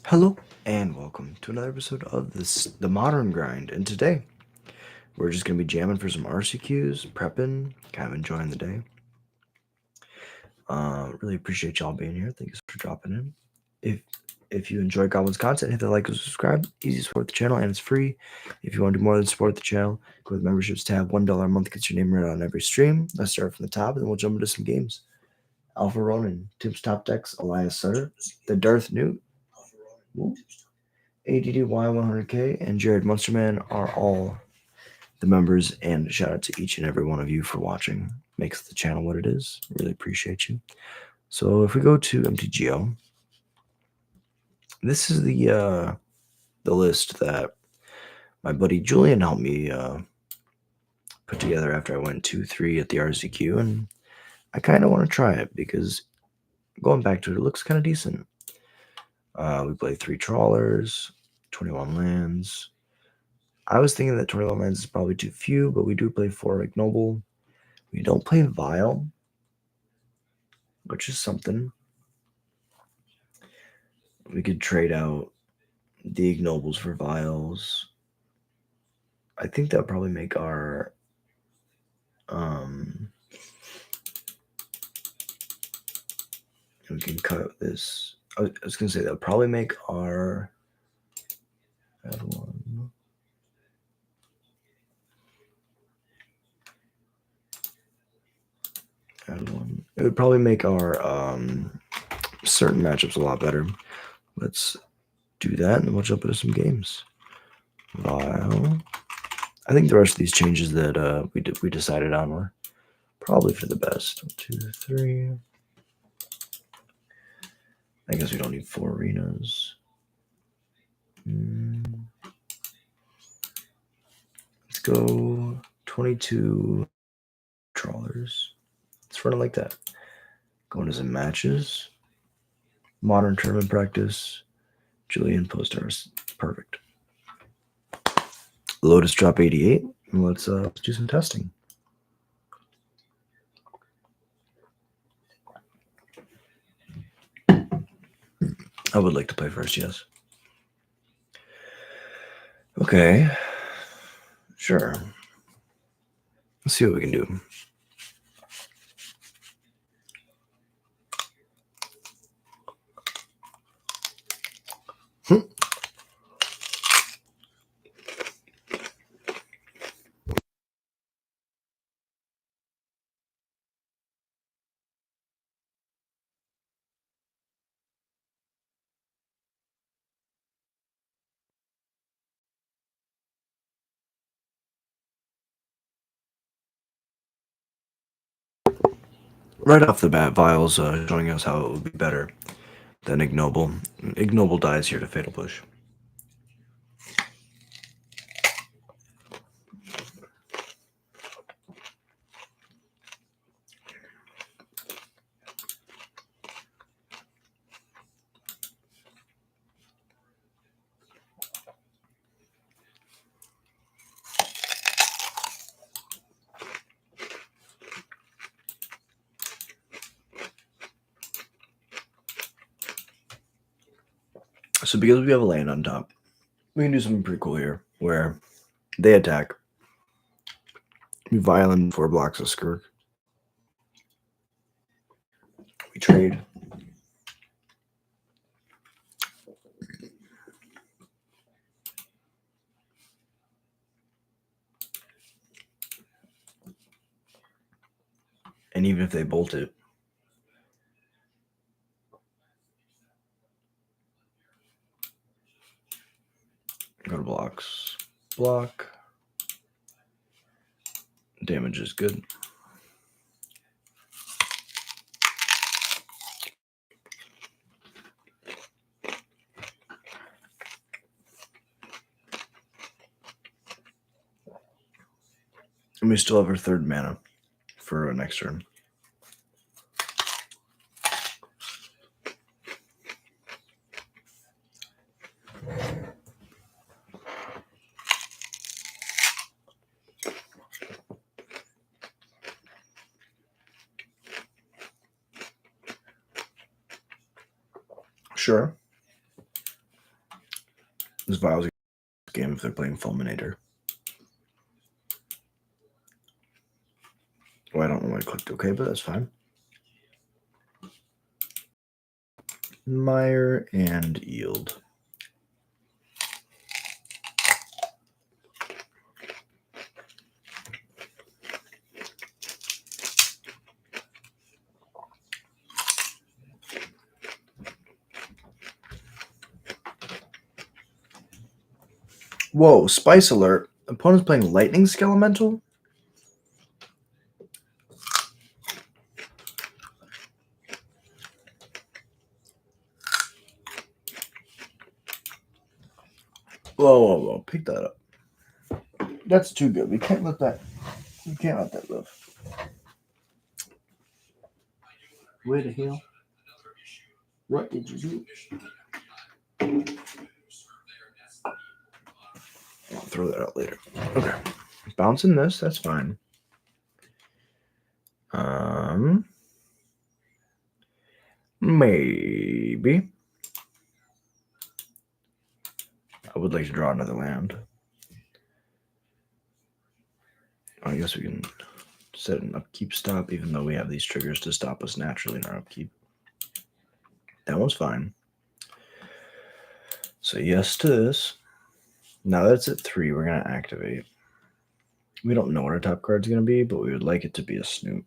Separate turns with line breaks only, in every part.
Hello and welcome to another episode of the Modern Grind. And today we're just gonna be jamming for some RCQs, prepping, kind of enjoying the day. Really appreciate y'all being here. Thank you for dropping in. If you enjoy Goblin's content, hit that like and subscribe. Easy to support the channel and it's free. If you want to do more than support the channel, go to the memberships tab. $1 a month gets your name read on every stream. Let's start from the top and then we'll jump into some games. Alpha Ronin, Tim's Top Decks, Elias Sutter, the Darth Newt. Woo. ADDY100K and Jared Munsterman are all the members, and shout out to each and every one of you for watching. Makes the channel what it is. Really appreciate you. So if we go to mtgo, this is the list that my buddy Julian helped me put together after I went 2-3 at the RCQ, and I kind of want to try it because going back to it, it looks kind of decent. We play 3 trawlers, 21 lands. I was thinking that 21 lands is probably too few, but we do play 4 ignoble. We don't play Vile, which is something. We could trade out the ignobles for Viles. I think that would probably make our we can cut this. I was gonna say that would probably make our add one. It would probably make our certain matchups a lot better. Let's do that, and we'll jump into some games. Vile. I think the rest of these changes that we decided on were probably for the best. 1, 2, 3. I guess we don't need 4 arenas. Let's go 22 trawlers. Let's run it like that. Going to some matches. Modern tournament practice. Julian posters. Perfect. Lotus drop 88. And let's do some testing. I would like to play first, yes. Okay. Sure. Let's see what we can do. Right off the bat, Vile's showing us how it would be better than Ignoble. Ignoble dies here to Fatal Push. So because we have a land on top, we can do something pretty cool here, where they attack. We violent 4 blocks of Skirk. We trade. And even if they bolt it, go to blocks. Block. Damage is good. And we still have our 3rd mana for next turn. Sure. This Vials game if they're playing Fulminator. Well, I don't know why I clicked OK, but that's fine. Mire and Yield. Whoa, Spice Alert. Opponent's playing Lightning Skelemental? Whoa. Pick that up. That's too good. We can't let that live. Where the hell? What did you do? I'll throw that out later. Okay. Bouncing this, that's fine. Maybe. I would like to draw another land. I guess we can set an upkeep stop, even though we have these triggers to stop us naturally in our upkeep. That one's fine. So yes to this. Now that it's at 3, we're going to activate. We don't know what our top card's going to be, but we would like it to be a Snoop.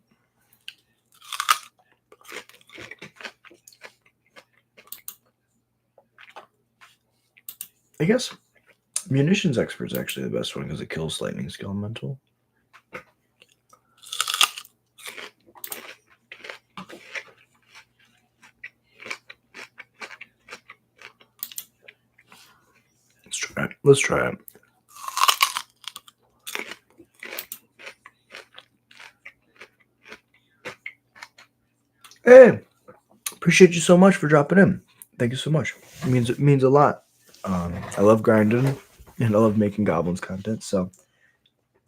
I guess Munitions Expert is actually the best one because it kills Lightning Skelemental. Let's try it. Hey, appreciate you so much for dropping in. Thank you so much. It means a lot. I love grinding and I love making goblins content, so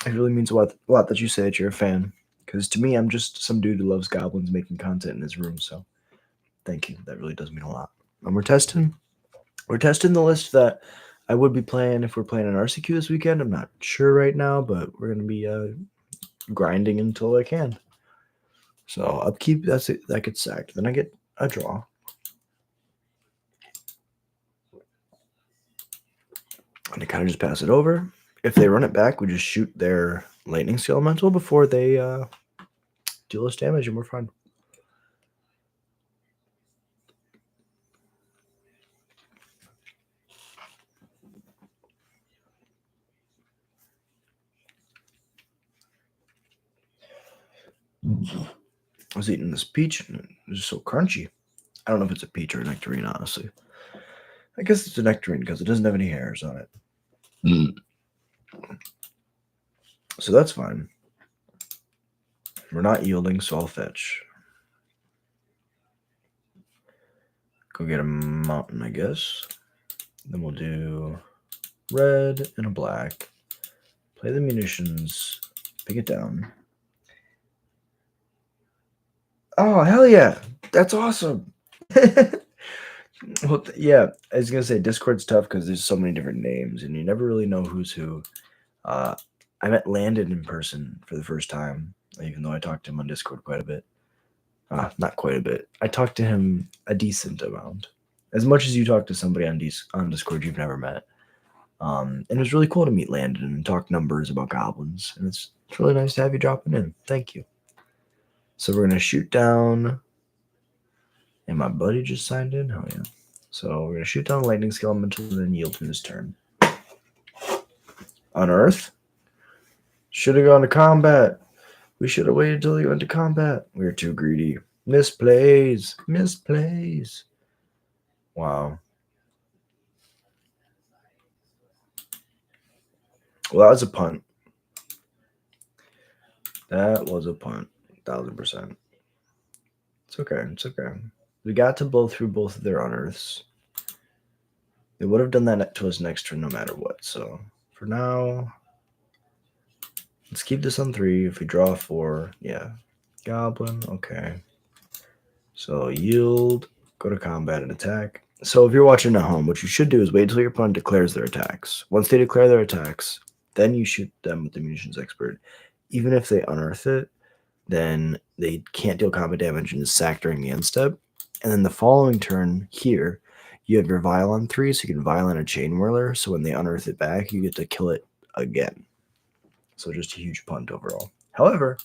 it really means a lot that you say that you're a fan. Because to me, I'm just some dude who loves goblins making content in his room. So thank you. That really does mean a lot. And we're testing the list that I would be playing if we're playing an RCQ this weekend. I'm not sure right now, but we're gonna be grinding until I can. So upkeep, that's it. That gets sacked. Then I get a draw. And I kind of just pass it over. If they run it back, we just shoot their Lightning Skelemental before they deal us damage, and we're fine. I was eating this peach, and it was just so crunchy. I don't know if it's a peach or a nectarine, honestly. I guess it's a nectarine because it doesn't have any hairs on it. So that's fine. We're not yielding, so I'll fetch. Go get a mountain, I guess. Then we'll do red and a black. Play the munitions. Pick it down. Oh, hell yeah. That's awesome. Well, yeah, I was going to say Discord's tough because there's so many different names and you never really know who's who. I met Landon in person for the first time, even though I talked to him on Discord quite a bit. Not quite a bit. I talked to him a decent amount. As much as you talk to somebody on Discord you've never met. And it was really cool to meet Landon and talk numbers about goblins. And it's really nice to have you dropping in. Thank you. So we're going to shoot down. And my buddy just signed in? Oh, yeah. So we're going to shoot down the Lightning Skelemental and then yield in his turn. Unearth. Should have gone to combat. We should have waited until he went to combat. We were too greedy. Misplays. Wow. Well, that was a punt. That was a punt. 1000%. It's okay. We got to blow through both of their unearths. They would have done that to us next turn no matter what. So for now, let's keep this on 3. If we draw 4, yeah. Goblin, okay. So yield, go to combat and attack. So if you're watching at home, what you should do is wait until your opponent declares their attacks. Once they declare their attacks, then you shoot them with the munitions expert. Even if they unearth it, then they can't deal combat damage and is sacked during the end step. And then the following turn here, you have your vial on 3, so you can vial in a chain whirler. So when they unearth it back, you get to kill it again. So just a huge punt overall. However,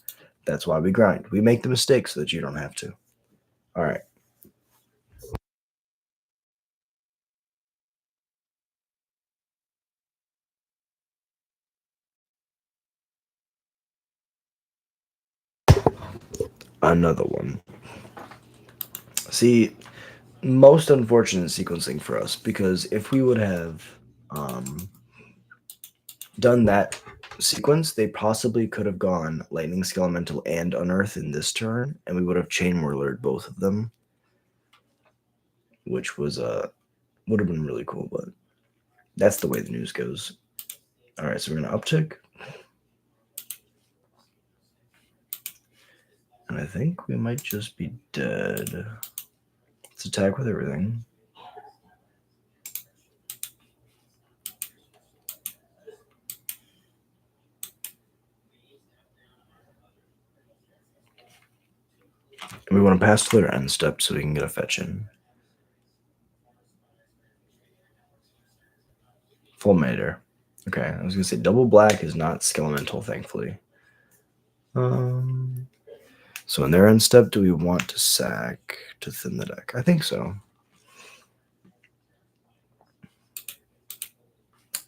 that's why we grind. We make the mistake so that you don't have to. All right. Another one. See, most unfortunate sequencing for us, because if we would have done that sequence, they possibly could have gone Lightning Skelemental and Unearth in this turn, and we would have Chain Whirlered both of them, which was would have been really cool, but that's the way the news goes. All right, so we're gonna uptick, and I think we might just be dead. Let's attack with everything. And we want to pass to their end step so we can get a fetch in. Fulminator. Okay, I was gonna say double black is not skelemental, thankfully. So in their end step, do we want to sack to thin the deck? I think so.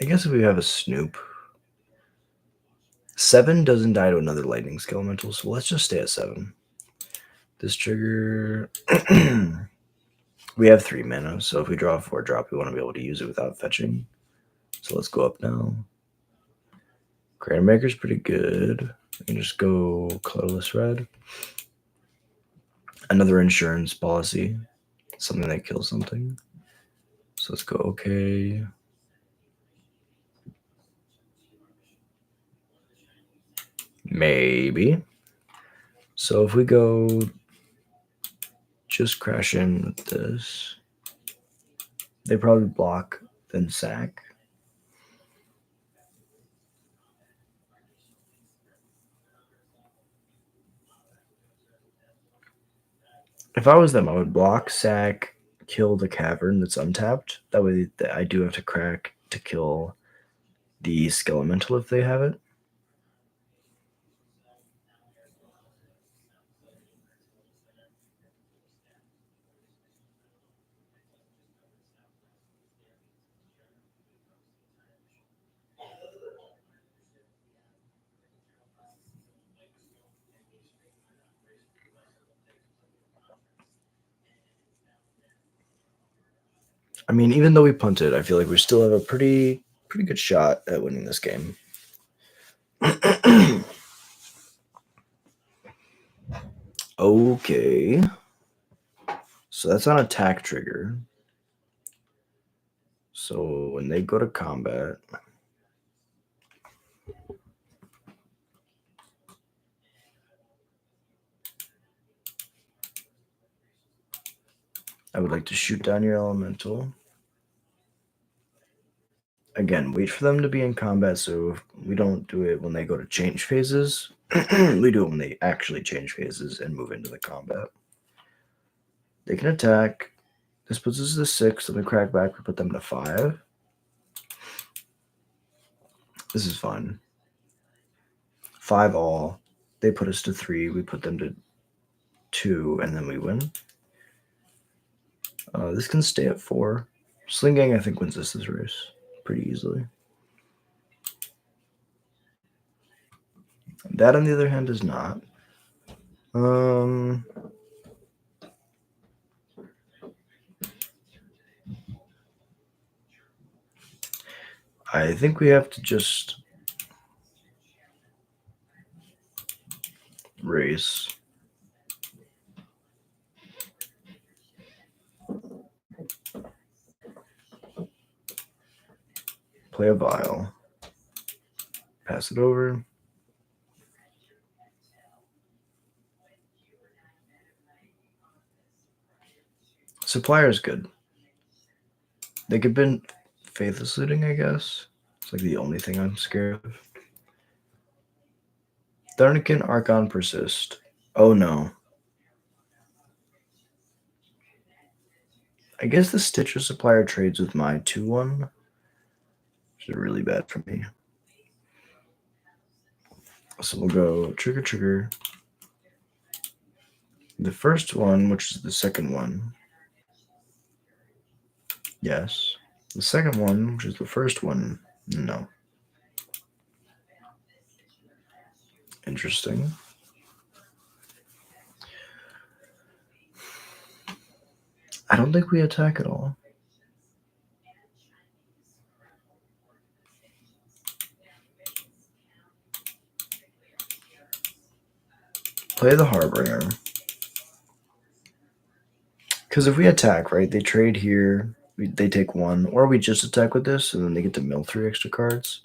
I guess if we have a Snoop, 7 doesn't die to another lightning skelemental, so let's just stay at 7. This trigger, we have 3 mana, so if we draw a 4-drop, we want to be able to use it without fetching. So let's go up now. Grandmaker's Maker's pretty good. We can just go colorless red. Another insurance policy, something that kills something. So let's go okay. Maybe. So if we go just crash in with this, they probably block, then sack. If I was them, I would block, sack, kill the cavern that's untapped. That way I do have to crack to kill the skelemental if they have it. I mean, even though we punted, I feel like we still have a pretty good shot at winning this game. Okay. So that's on attack trigger. So when they go to combat, I would like to shoot down your elemental. Again, wait for them to be in combat, so we don't do it when they go to change phases. We do it when they actually change phases and move into the combat. They can attack. This puts us to 6, then we crack back, we put them to 5. This is fun. 5 all. They put us to 3, we put them to 2, and then we win. This can stay at 4. Sling Gang, I think, wins this race pretty easily. That, on the other hand, is not. I think we have to just race. Play a vial. Pass it over. Supplier is good. They could have been Faithless Looting, I guess. It's like the only thing I'm scared of. Thornican Archon Persist. Oh no. I guess the Stitcher Supplier trades with my 2-1, which is really bad for me. So we'll go trigger. The first one, which is the second one. Yes. The second one, which is the first one, no. Interesting. I don't think we attack at all. Play the Harbinger. Because if we attack, right, they trade here, they take 1, or we just attack with this, and then they get to mill 3 extra cards.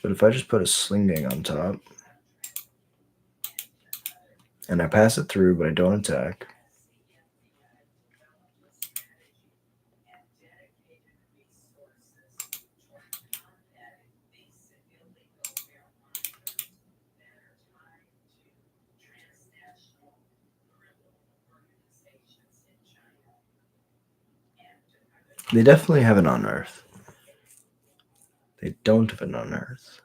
But if I just put a Sling Gang on top, and I pass it through, but I don't attack, they definitely have an Unearth. They don't have an Unearth.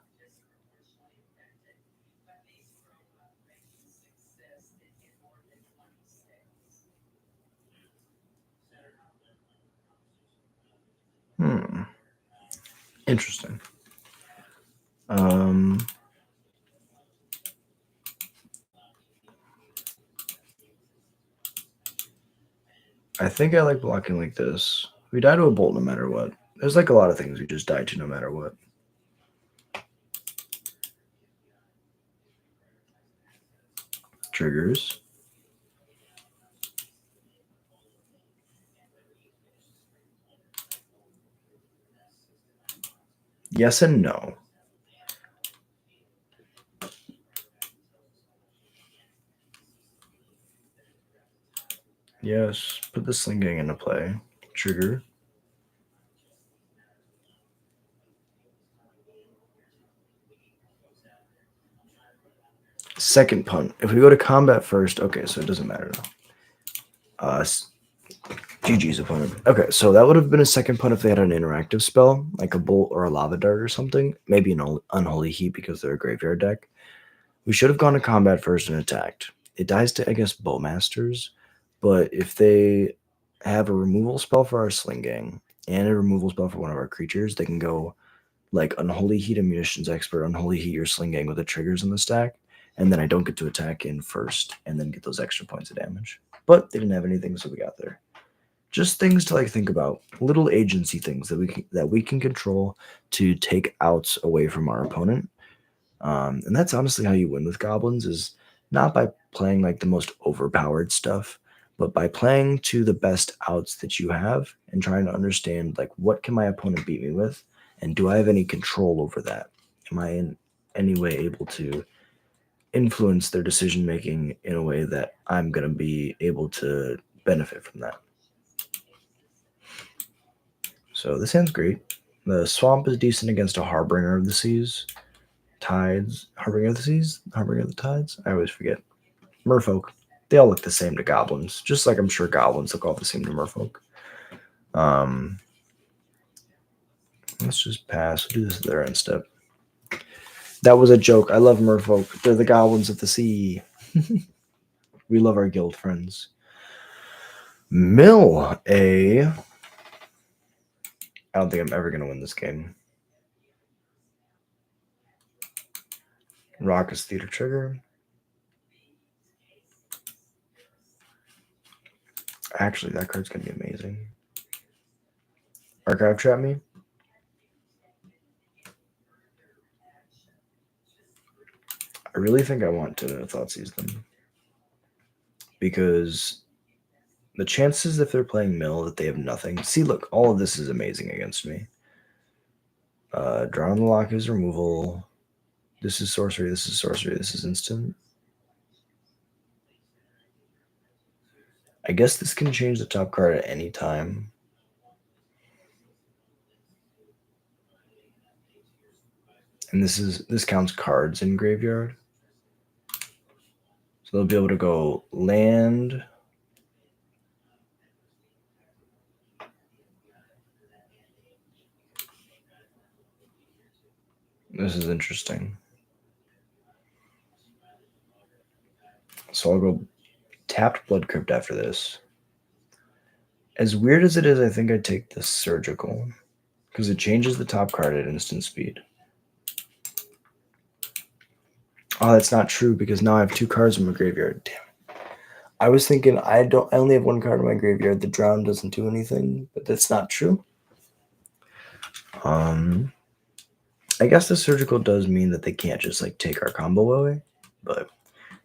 Interesting. I think I like blocking like this. We die to a bolt no matter what. There's like a lot of things we just die to no matter what. Triggers. Yes and no. Yes, put the Sling Gang into play. Trigger. Second punt. If we go to combat first, okay, so it doesn't matter now. GG's opponent. Okay, so that would have been a second punt if they had an interactive spell, like a bolt or a lava dart or something. Maybe an unholy heat because they're a graveyard deck. We should have gone to combat first and attacked. It dies to, I guess, Bowmasters, but if they have a removal spell for our Sling Gang and a removal spell for one of our creatures, they can go like Unholy Heat a Munitions Expert, Unholy Heat your Sling Gang with the triggers in the stack, and then I don't get to attack in first and then get those extra points of damage. But they didn't have anything, so we got there. Just things to like think about, little agency things that we can control to take outs away from our opponent. And that's honestly how you win with goblins, is not by playing like the most overpowered stuff, but by playing to the best outs that you have and trying to understand like what can my opponent beat me with, and do I have any control over that? Am I in any way able to influence their decision making in a way that I'm going to be able to benefit from that? So this hand's great. The swamp is decent against a Harbinger of the Seas. Tides, Harbinger of the Seas, Harbinger of the Tides. I always forget. Merfolk, they all look the same to goblins, just like I'm sure goblins look all the same to merfolk. Let's just pass. We'll do this at their end step. That was a joke. I love merfolk. They're the goblins of the sea. We love our guild friends. Mill a. I don't think I'm ever going to win this game. Raucous Theater Trigger. Actually, that card's going to be amazing. Archive Trap me. I really think I want to Thoughtseize them, because the chances if they're playing mill that they have nothing. See, look, all of this is amazing against me. Draw on the Lock is removal. This is sorcery. This is sorcery. This is instant. I guess this can change the top card at any time. And this counts cards in graveyard. So they'll be able to go land. This is interesting. So I'll go tapped Blood Crypt after this. As weird as it is, I think I'd take the Surgical because it changes the top card at instant speed. Oh, that's not true because now I have 2 cards in my graveyard. Damn it. I was thinking I only have 1 card in my graveyard. The Drown doesn't do anything, but that's not true. I guess the Surgical does mean that they can't just like take our combo away, but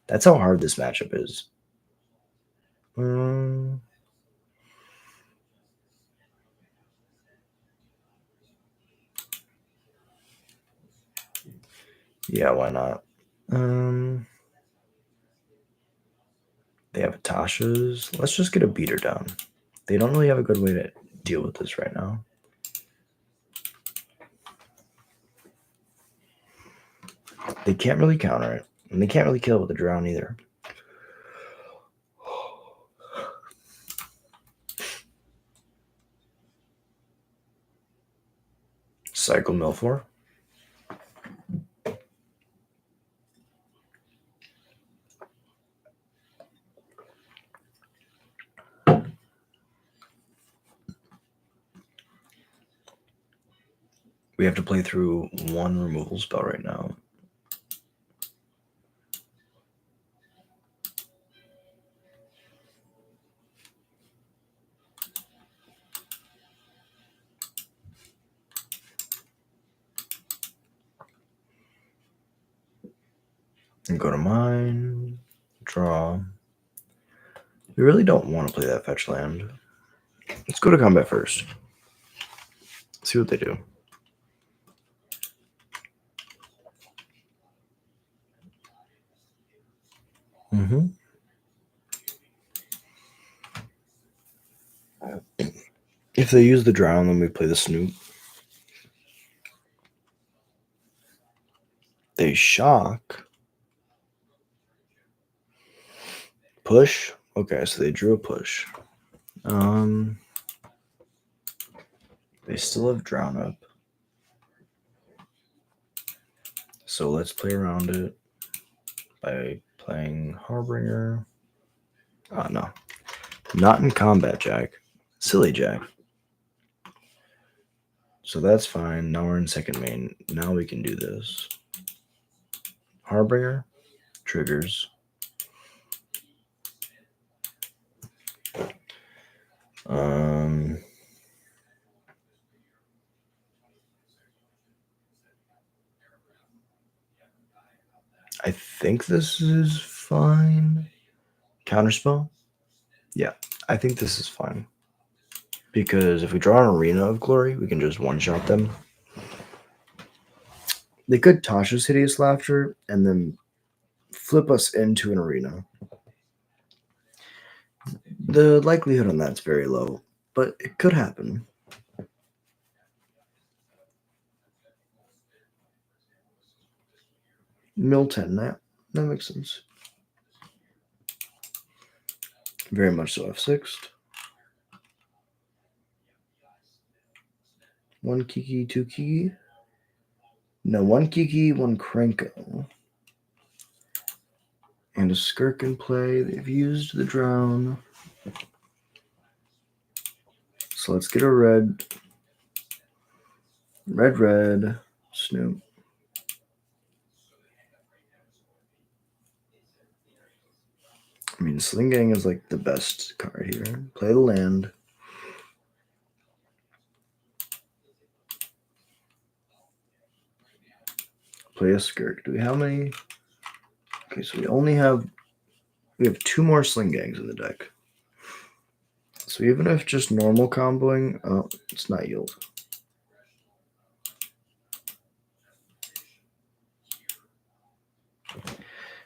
that's how hard this matchup is. Yeah, why not? They have Tasha's. Let's just get a beater down. They don't really have a good way to deal with this right now. They can't really counter it, and they can't really kill it with a Drown either. Cycle Milfour. We have to play through 1 removal spell right now. And go to mine. Draw. We really don't want to play that fetch land. Let's go to combat first. See what they do. If they use the Drown, then we play the Snoop. They shock. Push. Okay, so they drew a push. They still have Drown up. So let's play around it by playing Harbinger. Oh, no. Not in combat, Jack. Silly Jack. So that's fine. Now we're in second main. Now we can do this. Harbinger. Triggers. I think this is fine. Counterspell? Yeah, I think this is fine. Because if we draw an Arena of Glory, we can just one-shot them. They could Tasha's Hideous Laughter and then flip us into an Arena. The likelihood on that's very low, but it could happen. Mill 10, that makes sense. Very much so. F6. 1 Kiki, 2 Kiki. No, 1 Kiki, 1 Krenko. And a Skirk in play. They've used the Drown. So let's get a red. Red, Snoop. I mean, Sling Gang is like the best card here. Play the land. Play a Skirk. Do we have any? Okay, so we have 2 more Sling Gangs in the deck. So even if just normal comboing, oh, it's not yield.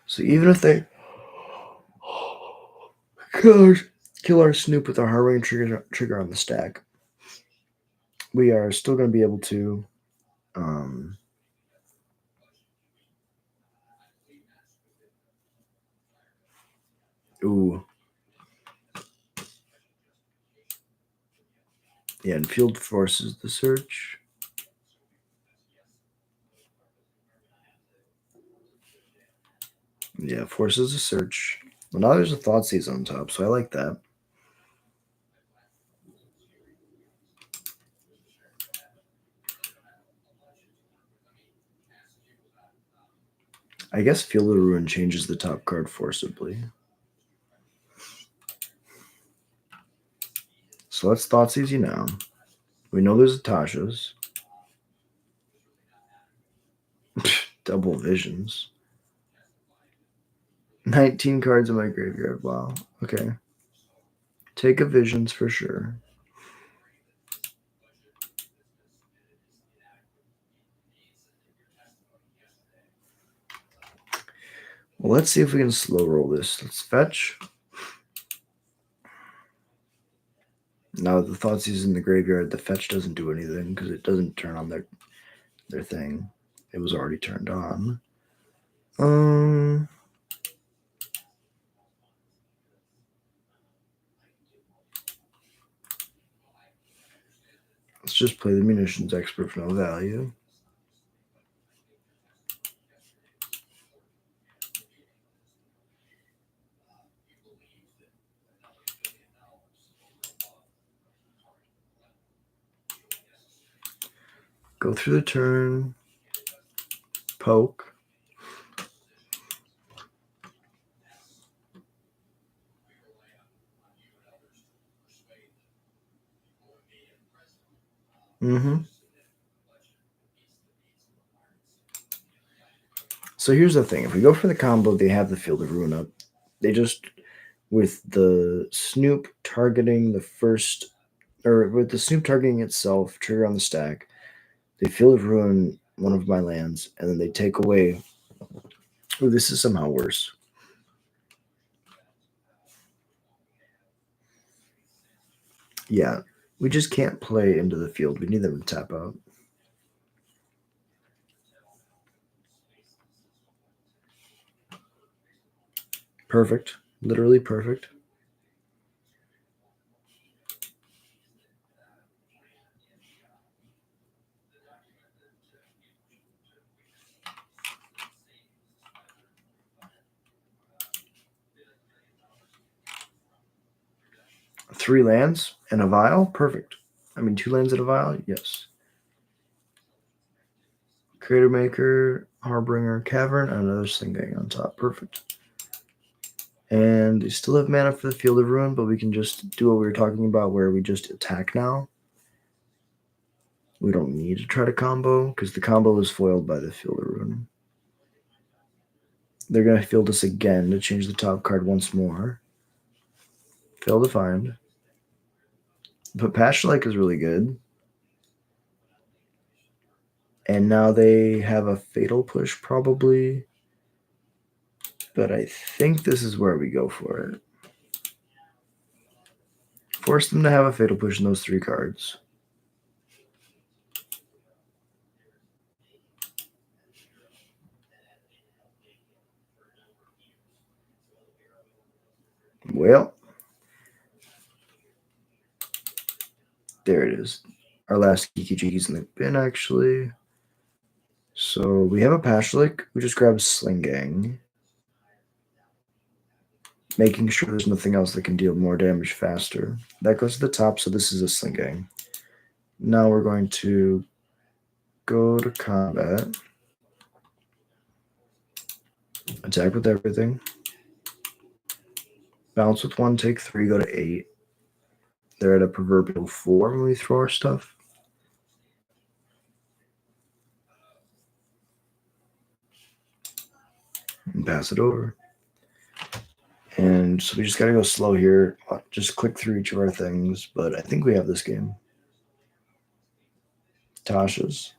So even if they, gosh, kill our Snoop with our Harrowing trigger on the stack, we are still going to be able to ooh. Yeah, and field forces the search. Yeah, forces a search. Well, now there's a Thoughtseize on top, so I like that. I guess Field of Ruin changes the top card forcibly. So let's Thoughtseize you now. We know there's a Tasha's. Double Visions. 19 cards in my graveyard. Wow. Okay. Take a Visions for sure. Well, let's see if we can slow roll this. Let's fetch. Now that the Thoughtseize in the graveyard, the fetch doesn't do anything because it doesn't turn on their thing. It was already turned on. Let's just play the Munitions Expert for no value. Go through the turn. Poke. So here's the thing. If we go for the combo, they have the Field of Ruin up. They just, with the Snoop targeting the first, or with the Snoop targeting itself, trigger on the stack, they Field of Ruin one of my lands, and then they take away. Oh, this is somehow worse. Yeah, we just can't play into the field. We need them to tap out. Perfect. Literally perfect. Three lands and a vial? Perfect. I mean, two lands and a vial? Yes. Creator Maker, Harbinger, Cavern, and another Slinggang on top. Perfect. And they still have mana for the Field of Ruin, but we can just do what we were talking about where we just attack now. We don't need to try to combo because the combo is foiled by the Field of Ruin. They're going to field us again to change the top card once more. Fail to find. But Pashlike is really good. And now they have a Fatal Push probably. But I think this is where we go for it. Force them to have a Fatal Push in those three cards. Well, there it is. Our last Geeky Cheeky's in the bin, actually. So we have a Pashlik. We just grab Slinggang. Making sure there's nothing else that can deal more damage faster. That goes to the top, so this is a Slinggang. Now we're going to go to combat. Attack with everything. Bounce with 1, take 3, go to 8. They're at a proverbial 4 when we throw our stuff. And pass it over. And so we just got to go slow here. Just click through each of our things, but I think we have this game. Tasha's.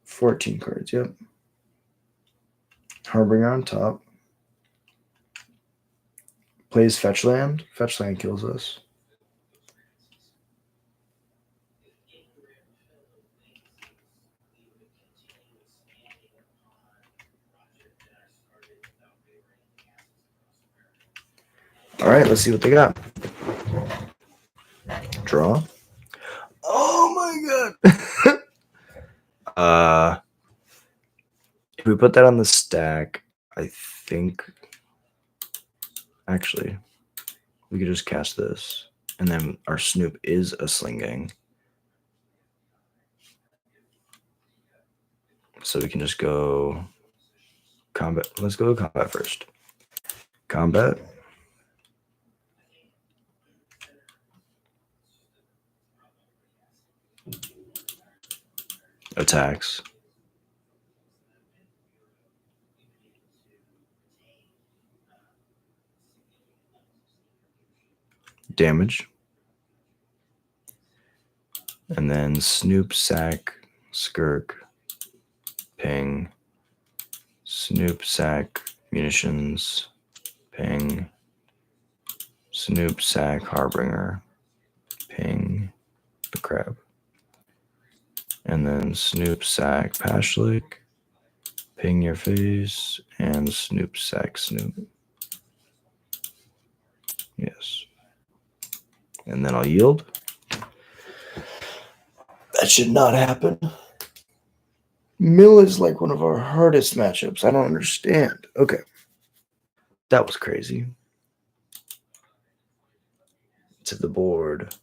14 cards, yep. Harbinger on top. Plays fetch land. Fetch land kills us. All right, let's see what they got. Draw. Oh my god. If we put that on the stack, I think actually we could just cast this, and then our Snoop is a Slinging. So we can just go combat. Let's go combat first. Combat. Attacks. Damage. And then Snoop, Sack, Skirk, Ping, Snoop, Sack, Munitions, Ping, Snoop, Sack, Harbinger, Ping, the Crab. And then Snoop, Sack, Pashlik, Ping your face, and Snoop, Sack, Snoop. Yes. And then I'll yield. That should not happen. Mill is like one of our hardest matchups. I don't understand. Okay. That was crazy. To the board.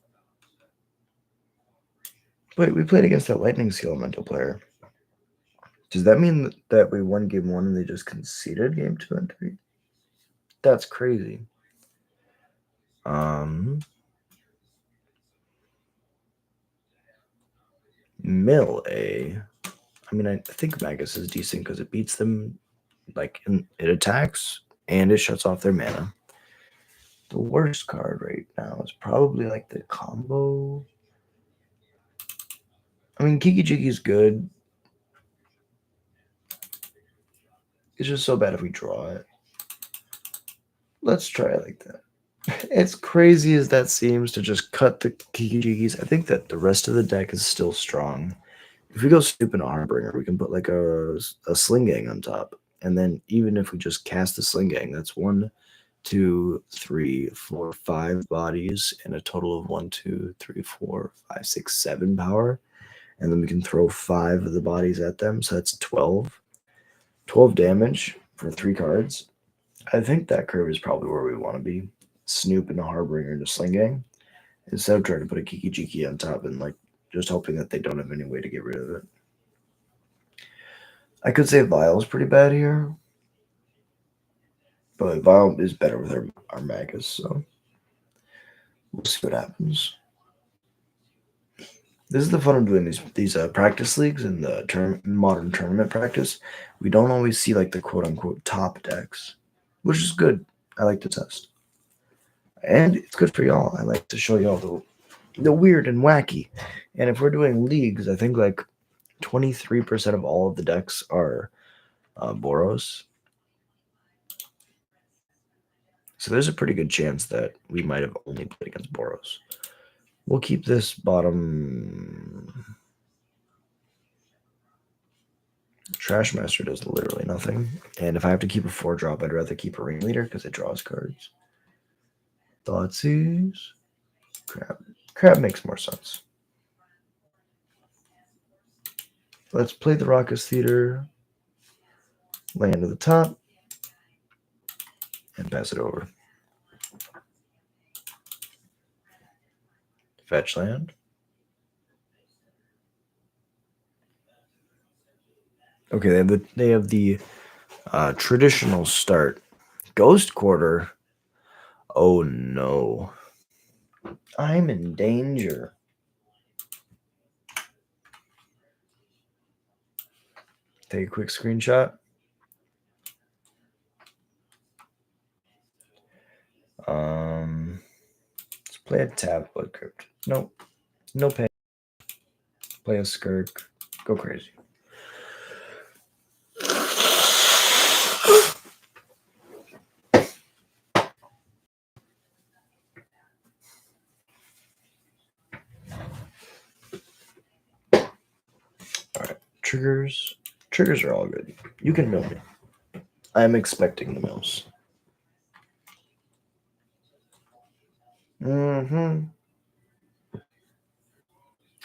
Wait, we played against that Lightning Skill Elemental player. Does that mean that we won game 1 and they just conceded game 2 and 3? That's crazy. Mill A. I mean, I think Magus is decent because it beats them, like, it attacks and it shuts off their mana. The worst card right now is probably like the combo. I mean, Kiki Jiki is good. It's just so bad if we draw it. Let's try it like that. As crazy as that seems to just cut the Kiki Jikis, I think that the rest of the deck is still strong. If we go Snoop and Harbinger, we can put like a Sling Gang on top. And then even if we just cast the Sling Gang, that's 1, 2, 3, 4, 5 bodies and a total of 1, 2, 3, 4, 5, 6, 7 power. And then we can throw 5 of the bodies at them. So that's 12. 12 damage for 3 cards. I think that curve is probably where we want to be. Snoop and a Harbinger and a Sling Gang. Instead of trying to put a Kiki Jiki on top and like just hoping that they don't have any way to get rid of it. I could say Vile's pretty bad here. But Vile is better with our Magus, so we'll see what happens. This is the fun of doing these practice leagues in the modern tournament practice. We don't always see like the quote-unquote top decks, which is good. I like to test. And it's good for y'all. I like to show y'all the weird and wacky. And if we're doing leagues, I think like 23% of all of the decks are Boros. So there's a pretty good chance that we might have only played against Boros. We'll keep this bottom. Trash Master does literally nothing. And if I have to keep a 4-drop, I'd rather keep a Ringleader because it draws cards. Thoughtseize. Crab. Crab makes more sense. Let's play the Raucous Theater. Land to the top. And pass it over. Fetch land. Okay, they have the traditional start. Ghost Quarter. Oh no. I'm in danger. Take a quick screenshot. Let's play a Tap Blood Crypt. Nope. No pay. Play a Skirk. Go crazy. Triggers. Triggers are all good. You can mill me. I'm expecting the mills. Mm-hmm.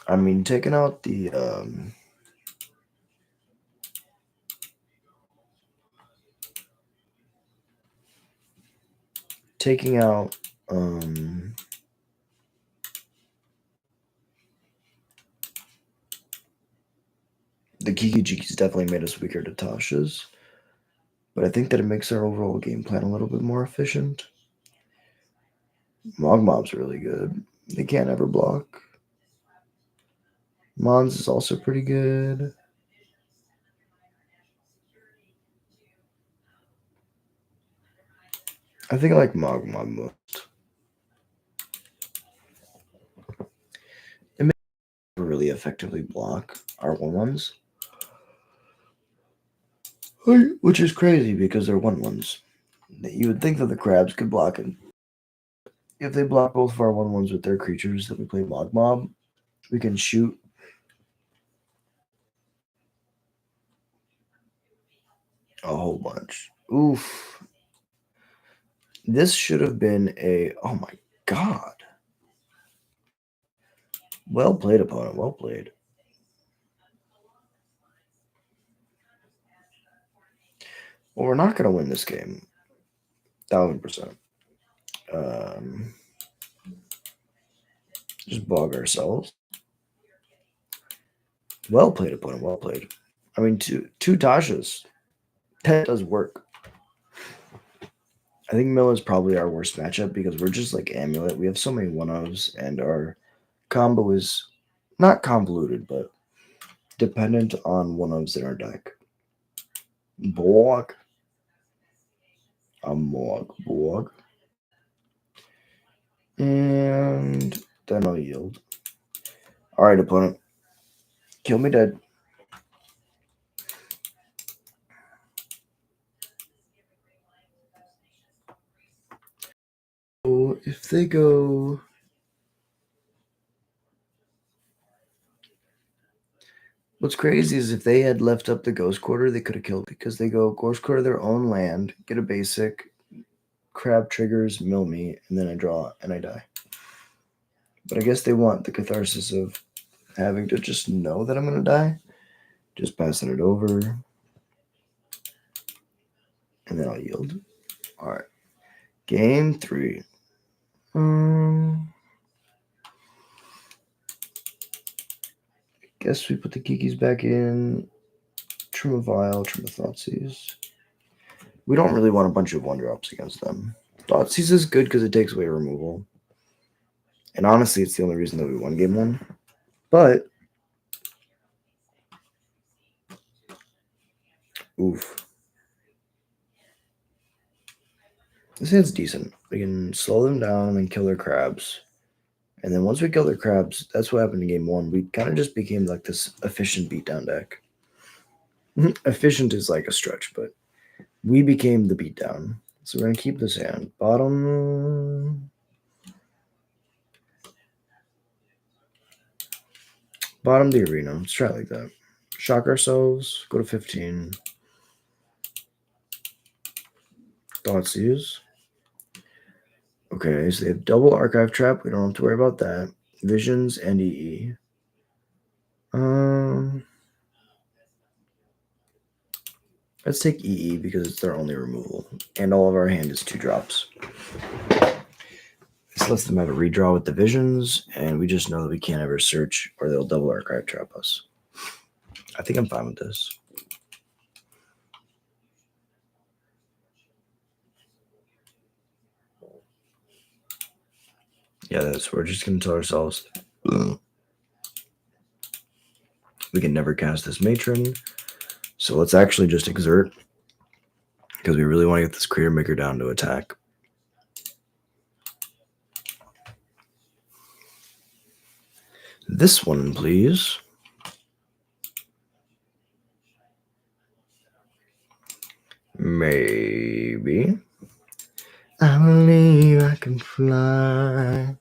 I mean, taking out the taking out the Kiki Jiki's definitely made us weaker to Tasha's, but I think that it makes our overall game plan a little bit more efficient. Mog Mob's really good. They can't ever block. Mons is also pretty good. I think I like Mog Mob most. It makes it really effectively block our 1/1s. Which is crazy because they're 1/1s. You would think that the crabs could block it. If they block both of our 1/1s with their creatures that we play Mog Mob, we can shoot a whole bunch. Oof. This should have been a... Oh my god. Well played, opponent. Well played. Well, we're not going to win this game. 1000%. Just bog ourselves. Well played, opponent. Well played. I mean, two Tashas. That does work. I think Mill is probably our worst matchup because we're just like Amulet. We have so many 1-ofs, and our combo is not convoluted, but dependent on 1-ofs in our deck. Borg. A Borg. And then I'll yield. Alright, opponent. Kill me dead. So if they go... What's crazy is if they had left up the Ghost Quarter, they could have killed because they go Ghost Quarter their own land, get a basic, crab triggers, mill me, and then I draw and I die. But I guess they want the catharsis of having to just know that I'm going to die. Just passing it over. And then I'll yield. Alright. Game 3. Guess we put the Kikis back in. Trim a Vial, Trim a Thoughtseize. We don't really want a bunch of 1-drops against them. Thoughtseize is good because it takes away removal. And honestly, it's the only reason that we won game 1. But... Oof. This hand's decent. We can slow them down and then kill their crabs. And then once we kill their crabs, that's what happened in game 1. We kind of just became like this efficient beatdown deck. Efficient is like a stretch, but we became the beatdown. So we're going to keep this hand. Bottom the arena. Let's try it like that. Shock ourselves. Go to 15. Thoughtseize. Okay, so they have double Archive Trap. We don't have to worry about that. Visions and EE. Let's take EE because it's their only removal. And all of our hand is 2-drops. This lets them have a redraw with the Visions, and we just know that we can't ever search or they'll double Archive Trap us. I think I'm fine with this. Yeah, we're just going to tell ourselves we can never cast this Matron. So let's actually just exert because we really want to get this Creator Maker down to attack. This one, please. Maybe. I believe I can fly.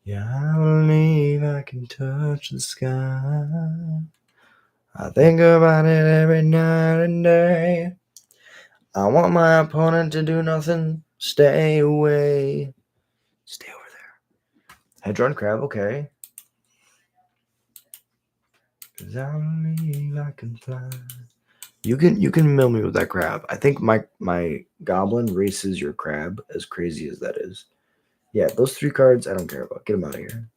Yeah, I believe I can touch the sky. I think about it every night and day. I want my opponent to do nothing. Stay away. Stay over there. Hedron crab, okay. 'Cause I believe I can fly. You can mill me with that crab. I think my goblin races your crab, as crazy as that is. Yeah, those 3 cards I don't care about. Get them out of here.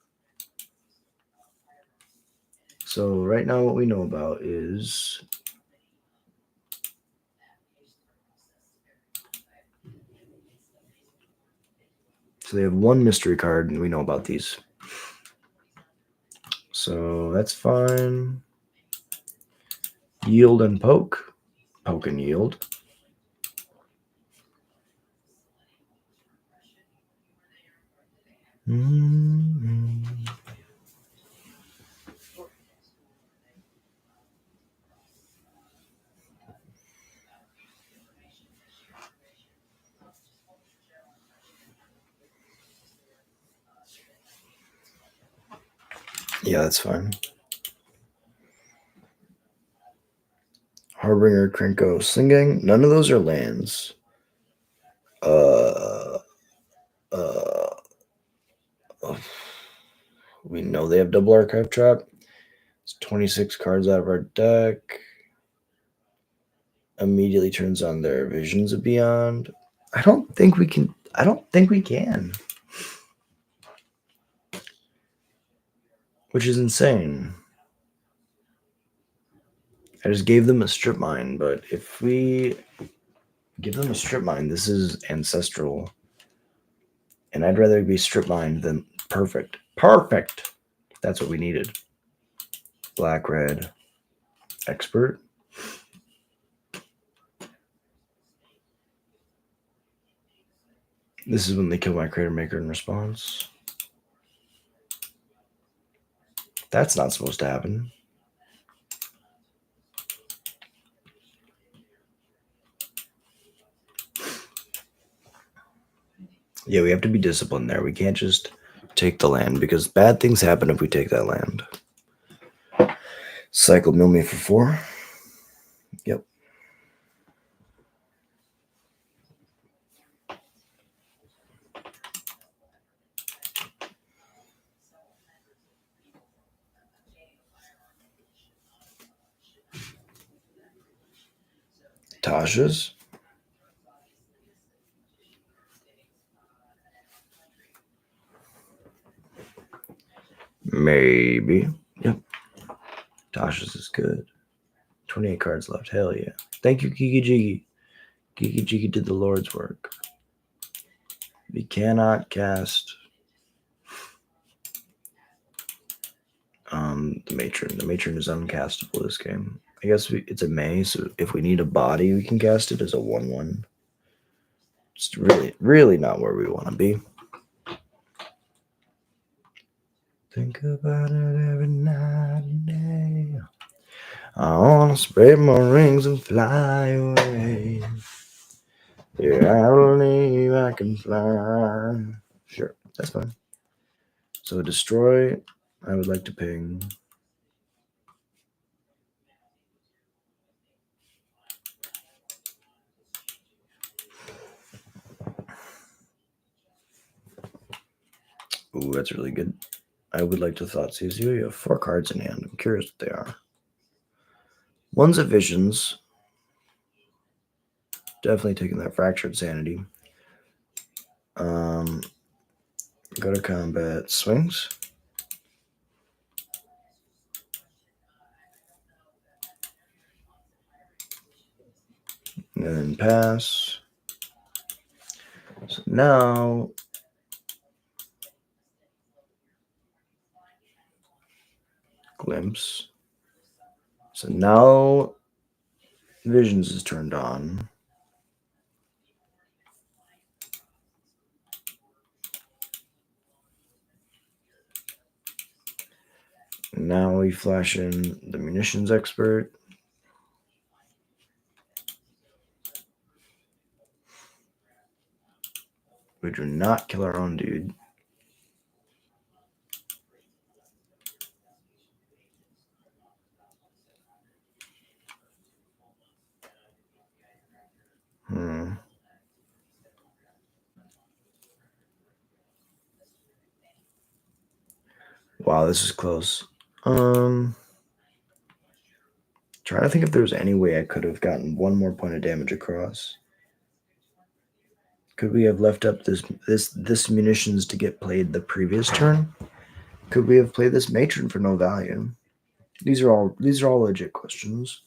So right now what we know about is so they have 1 mystery card and we know about these. So that's fine. Yield and poke. Poke and yield. Mm-hmm. Yeah, that's fine. Harbinger, Krenko, Slingang. None of those are lands. We know they have double archive trap. It's 26 cards out of our deck. Immediately turns on their Visions of Beyond. I don't think we can. Which is insane. I just gave them a strip mine, but if we give them a strip mine, this is ancestral. And I'd rather be strip mined than perfect. Perfect! That's what we needed. Black, red, expert. This is when they kill my Crater Maker in response. That's not supposed to happen. Yeah, we have to be disciplined there. We can't just take the land because bad things happen if we take that land. Cycle mill me for 4. Yep. Tasha's. Maybe. Yep. Tasha's is good. 28 cards left. Hell yeah. Thank you, Kiki Jiggy. Kiki Jiggy did the Lord's work. We cannot cast the Matron. The Matron is uncastable this game. I guess it's a May, so if we need a body, we can cast it as a 1/1. It's really, really not where we want to be. Think about it every night and day. I want to spread my wings and fly away. Yeah, I believe I can fly. Sure, that's fine. So destroy, I would like to ping. Ooh, that's really good. I would like to Thoughtseize you. You have 4 cards in hand. I'm curious what they are. One's a Visions. Definitely taking that Fractured Sanity. Go to combat. Swings. And then pass. So now Glimpse. So now Visions is turned on. Now we flash in the Munitions Expert. We do not kill our own dude. Wow, this is close. Trying to think if there was any way I could have gotten one more point of damage across. Could we have left up this munitions to get played the previous turn? Could we have played this matron for no value? These are all legit questions.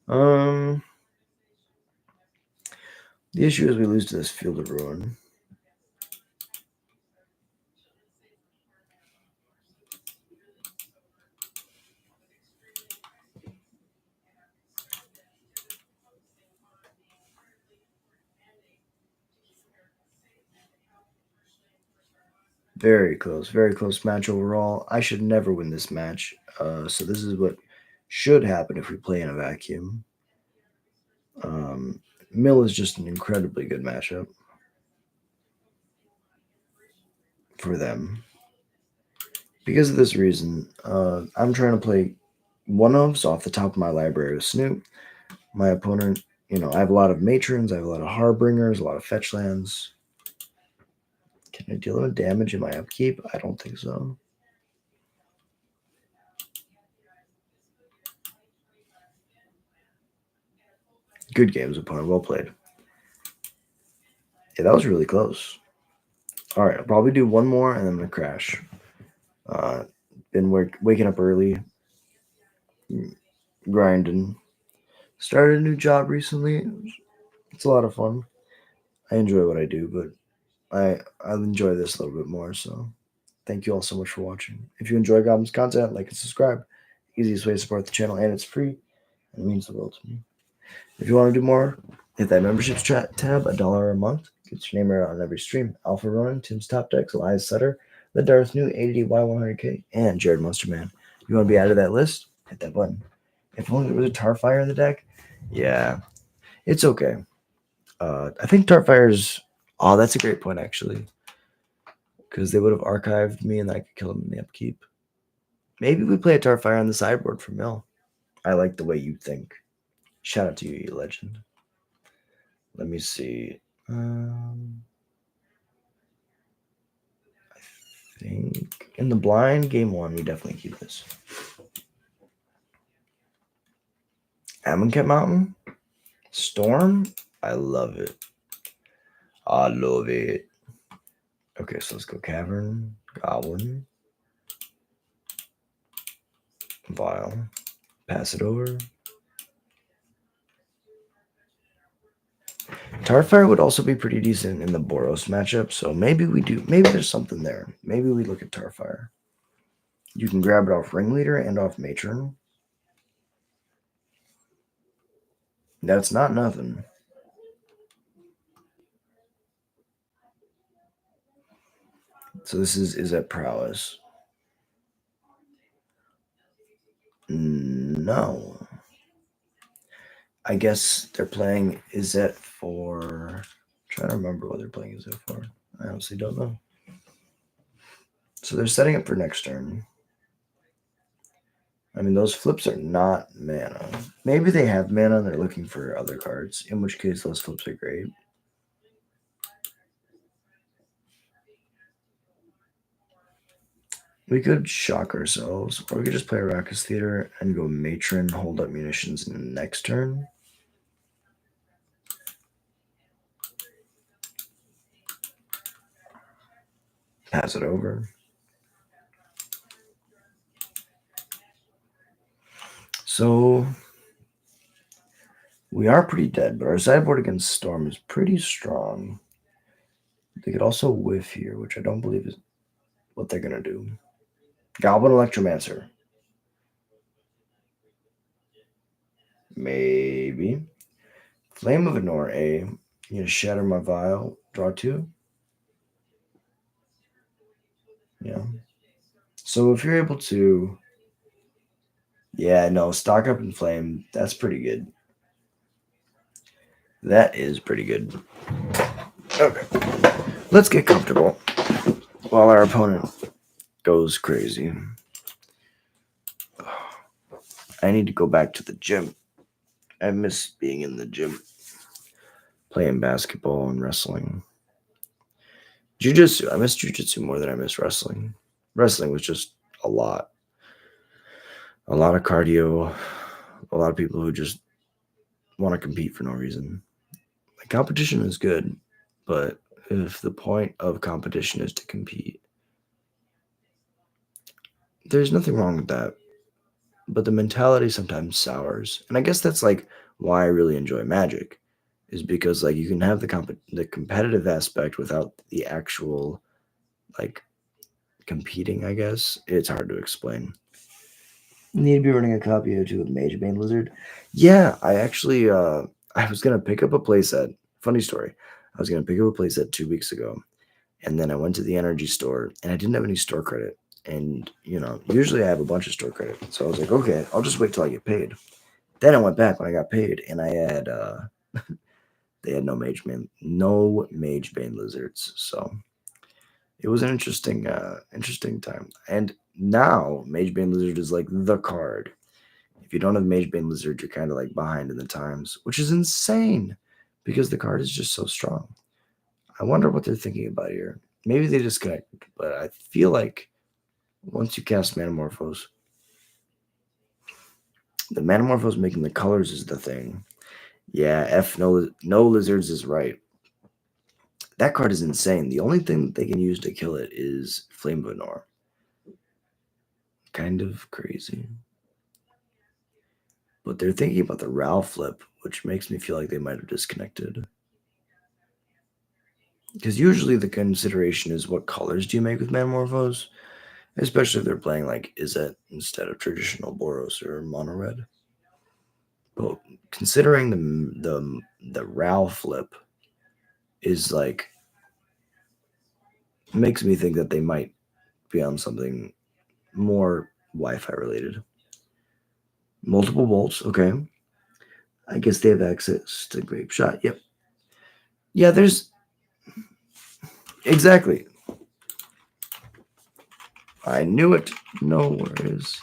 The issue is we lose to this Field of Ruin. Very close match overall. I should never win this match. So this is what should happen if we play in a vacuum. Mill is just an incredibly good matchup for them. Because of this reason, I'm trying to play one-ofs off the top of my library with Snoop. My opponent, I have a lot of matrons, I have a lot of harbingers, a lot of fetch lands. Can I deal with damage in my upkeep? I don't think so. Good games, opponent. Well played. Yeah, that was really close. All right, I'll probably do one more and then I'm gonna crash. Been waking up early, grinding. Started a new job recently. It's a lot of fun. I enjoy what I do, but I enjoy this a little bit more. So thank you all so much for watching. If you enjoy Goblin's content, like and subscribe. Easiest way to support the channel, and it's free. And it means the world to me. If you want to do more, hit that memberships tab, $1 a month. Gets your name right on every stream. Alpha Ronin, Tim's Top Decks, Elias Sutter, The Darth New, ADY100K, and Jared Monsterman. You want to be added to that list? Hit that button. If only there was a Tarfire in the deck, yeah, it's okay. I think Tarfire's. Oh, that's a great point, actually. Because they would have archived me and I could kill him in the upkeep. Maybe we play a Tarfire on the sideboard for Mill. I like the way you think. Shout out to you, you legend. Let me see. I think in the blind, game one, we definitely keep this. Amonkhet Mountain? Storm? I love it. I love it. Okay, so let's go Cavern, Goblin, Vial, pass it over. Tarfire would also be pretty decent in the Boros matchup, so maybe we do. Maybe there's something there. Maybe we look at Tarfire. You can grab it off Ringleader and off Matron. That's not nothing. So this is at Prowess. No. I guess they're playing Izzet for. I'm trying to remember what they're playing Izzet for. I honestly don't know. So they're setting up for next turn. I mean, those flips are not mana. Maybe they have mana and they're looking for other cards, in which case those flips are great. We could shock ourselves, or we could just play Arrakis Theater and go Matron, hold up munitions in the next turn. Pass it over. So we are pretty dead, but our sideboard against Storm is pretty strong. They could also whiff here, which I don't believe is what they're going to do. Goblin Electromancer. Maybe. Flame of Ignore A. You need to shatter my vial. Draw 2. Yeah. So if you're able to. Yeah, no, stock up in Flame. That's pretty good. That is pretty good. Okay. Let's get comfortable while our opponent goes crazy. I need to go back to the gym. I miss being in the gym. Playing basketball and wrestling. Jiu-jitsu. I miss jiu-jitsu more than I miss wrestling. wrestling was just a lot. A lot of cardio, a lot of people who just want to compete for no reason. Like, competition is good, but if the point of competition is to compete, there's nothing wrong with that. But the mentality sometimes sours. And I guess that's like why I really enjoy Magic, is because like you can have the competitive aspect without the actual like competing, I guess. It's hard to explain. Need to be running a copy or two of Mage Bane Lizard. Yeah, I actually I was gonna pick up a playset. Funny story. I was gonna pick up a playset 2 weeks ago, and then I went to the energy store and I didn't have any store credit. And usually I have a bunch of store credit. So I was like, okay, I'll just wait till I get paid. Then I went back when I got paid and I had they had no Mage Bane Lizards. So it was an interesting time. And now Mage Bane Lizard is like the card. If you don't have Mage Bane Lizard, you're kind of like behind in the times, which is insane because the card is just so strong. I wonder what they're thinking about here. Maybe they disconnected, but I feel like once you cast Manamorphose, the Manamorphose making the colors is the thing. Yeah, no lizards is right. That card is insane. The only thing that they can use to kill it is Flame Venor. Kind of crazy. But they're thinking about the Ral flip, which makes me feel like they might have disconnected. Because usually the consideration is what colors do you make with Manamorphose? Especially if they're playing like Izzet instead of traditional Boros or Mono Red. But considering the Ral flip is like makes me think that they might be on something more Wi-Fi related. Multiple bolts, okay. I guess they have access to Grape Shot. Yep. Yeah, there's exactly. I knew it. No worries.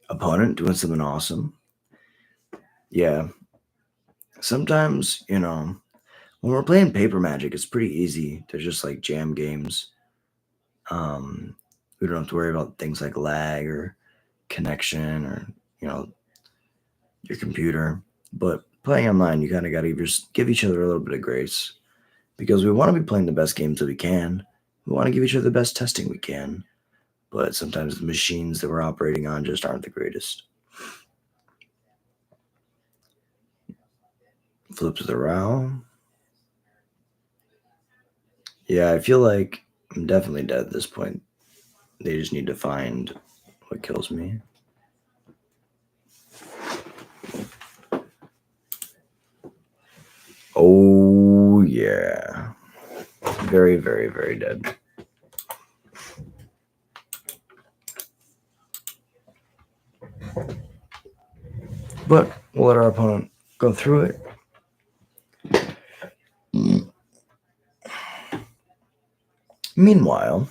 Opponent doing something awesome. Yeah. Sometimes, when we're playing paper magic, it's pretty easy to just like jam games. We don't have to worry about things like lag or connection or, you know, your computer. But playing online, you kind of got to just give each other a little bit of grace because we want to be playing the best games that we can. We want to give each other the best testing we can. But sometimes the machines that we're operating on just aren't the greatest. Flip to the Row. Yeah, I feel like I'm definitely dead at this point. They just need to find what kills me. Oh, yeah. Very, very, very dead. But we'll let our opponent go through it. Meanwhile,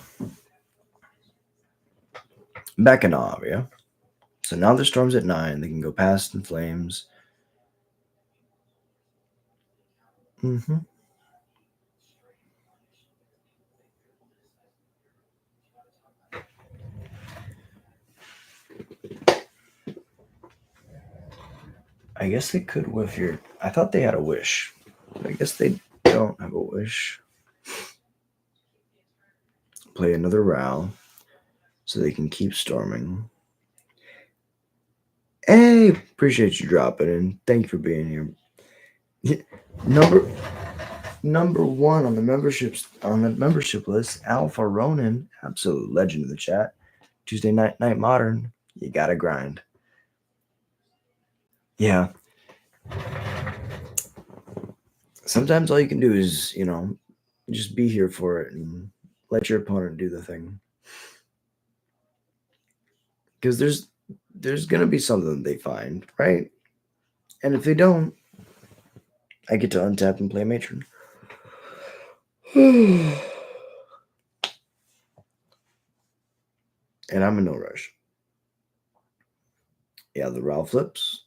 back in Avia. So now the storm's at 9. They can go past in flames. Mm-hmm. I guess they could whiff your. I thought they had a wish. I guess they don't have a wish. Play another Ral so they can keep storming. Hey, appreciate you dropping in. Thank you for being here. Number one on the membership list, Alpha Ronin, absolute legend in the chat. Tuesday night modern. You gotta grind. Yeah. sometimes all you can do is, just be here for it and let your opponent do the thing. Because there's gonna be something they find, right? And if they don't, I get to untap and play matron. And I'm in no rush. Yeah, the Ralph flips.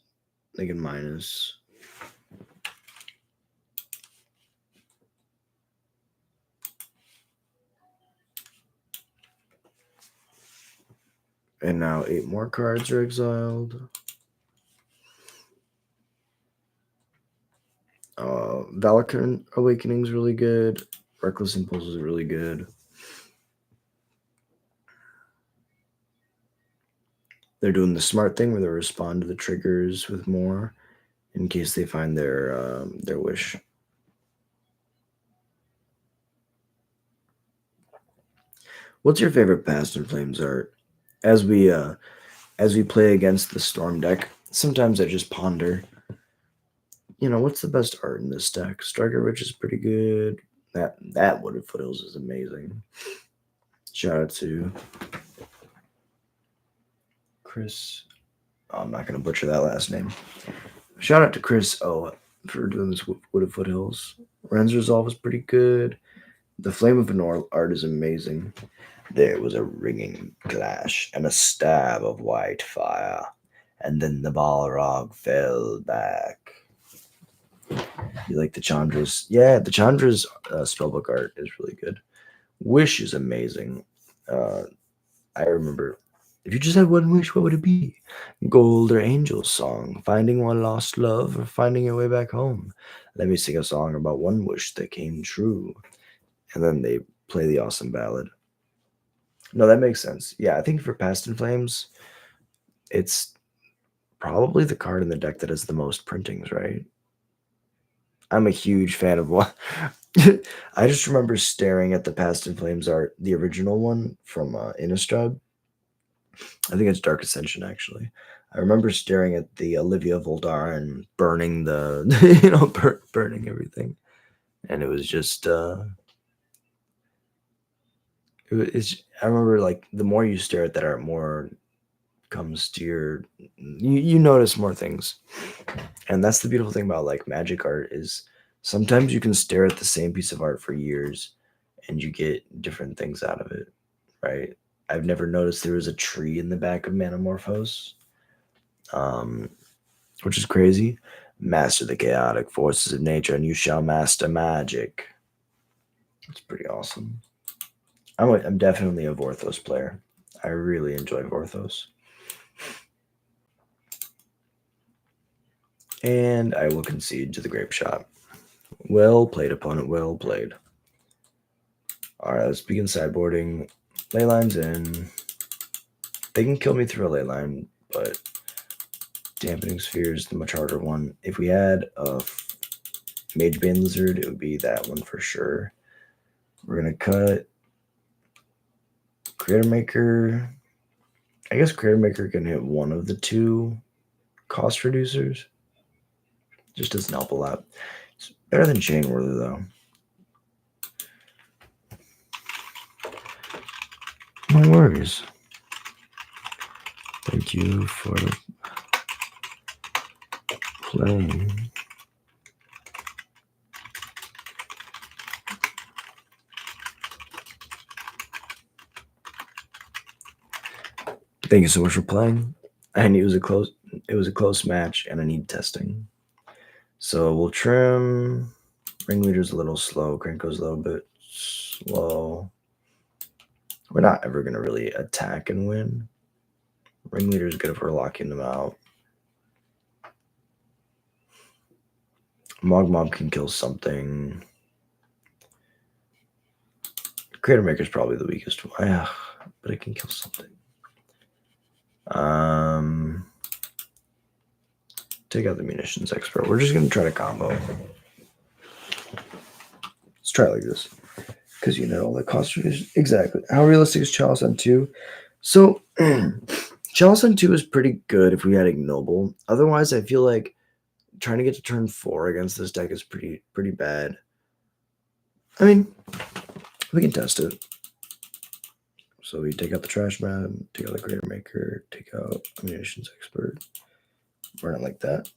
They can minus. And now 8 more cards are exiled. Valakern Awakening is really good. Reckless Impulse is really good. They're doing the smart thing where they respond to the triggers with more in case they find their wish. What's your favorite Past in Flames art? As we play against the Storm deck, sometimes I just ponder, what's the best art in this deck? Striker Rich is pretty good. That Wooded Foothills is amazing. Shout out to Chris. Oh, I'm not going to butcher that last name. Shout out to Chris O for doing this Wooded Foothills. Ren's Resolve is pretty good. The Flame of Venor art is amazing. There was a ringing clash and a stab of white fire, and then the Balrog fell back. You like the Chandra's? Yeah, the Chandra's spellbook art is really good. Wish is amazing. I remember, if you just had one wish, what would it be? Gold or angel song, finding one lost love, or finding your way back home. Let me sing a song about one wish that came true. And then they play the awesome ballad. No, that makes sense. Yeah, I think for Past in Flames, it's probably the card in the deck that has the most printings, right? I'm a huge fan of one. I just remember staring at the Past in Flames art, the original one from Innistrad. I think it's Dark Ascension, actually. I remember staring at the Olivia Voldar and burning burning everything. And it was just, I remember, like, the more you stare at that art, more comes to you notice more things. And that's the beautiful thing about, like, Magic art is sometimes you can stare at the same piece of art for years and you get different things out of it, right? I've never noticed there was a tree in the back of Manamorphose, which is crazy. Master the chaotic forces of nature and you shall master magic. It's pretty awesome. I'm definitely a Vorthos player. I really enjoy Vorthos. And I will concede to the grape shot. Well played, opponent. Well played. All right, let's begin sideboarding. Ley lines in. They can kill me through a ley line, but Dampening Sphere is the much harder one. If we had a Magebane Lizard, it would be that one for sure. We're going to cut Creator Maker. I guess Creator Maker can hit one of the 2 cost reducers. Just doesn't help a lot. It's better than Chainwhirler, though. No worries. Thank you for playing. Thank you so much for playing. I knew it was a close match, and I need testing. So we'll trim. Ringleader's a little slow. Krenko's a little bit slow. We're not ever going to really attack and win. Ringleader's good if we're locking them out. Mogmob can kill something. Creator Maker's probably the weakest one. But it can kill something. Take out the Munitions Expert. We're just going to try to combo. Let's try it like this. Because the cost revision. Exactly. How realistic is Chalice on 2? So, Chalice on 2 is pretty good if we had Ignoble. Otherwise, I feel like trying to get to turn 4 against this deck is pretty bad. I mean, we can test it. So we take out the trash man, take out the grader maker, take out ammunitions expert, burn it like that.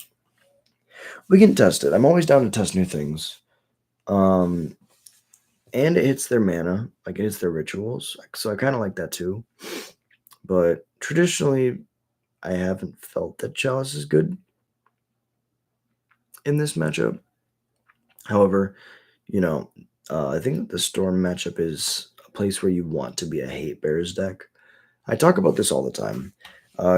We can test it. I'm always down to test new things. And it hits their mana, like it hits their rituals. So I kind of like that too. But traditionally, I haven't felt that Chalice is good in this matchup. However, I think that the Storm matchup is a place where you want to be a Hate Bears deck. I talk about this all the time.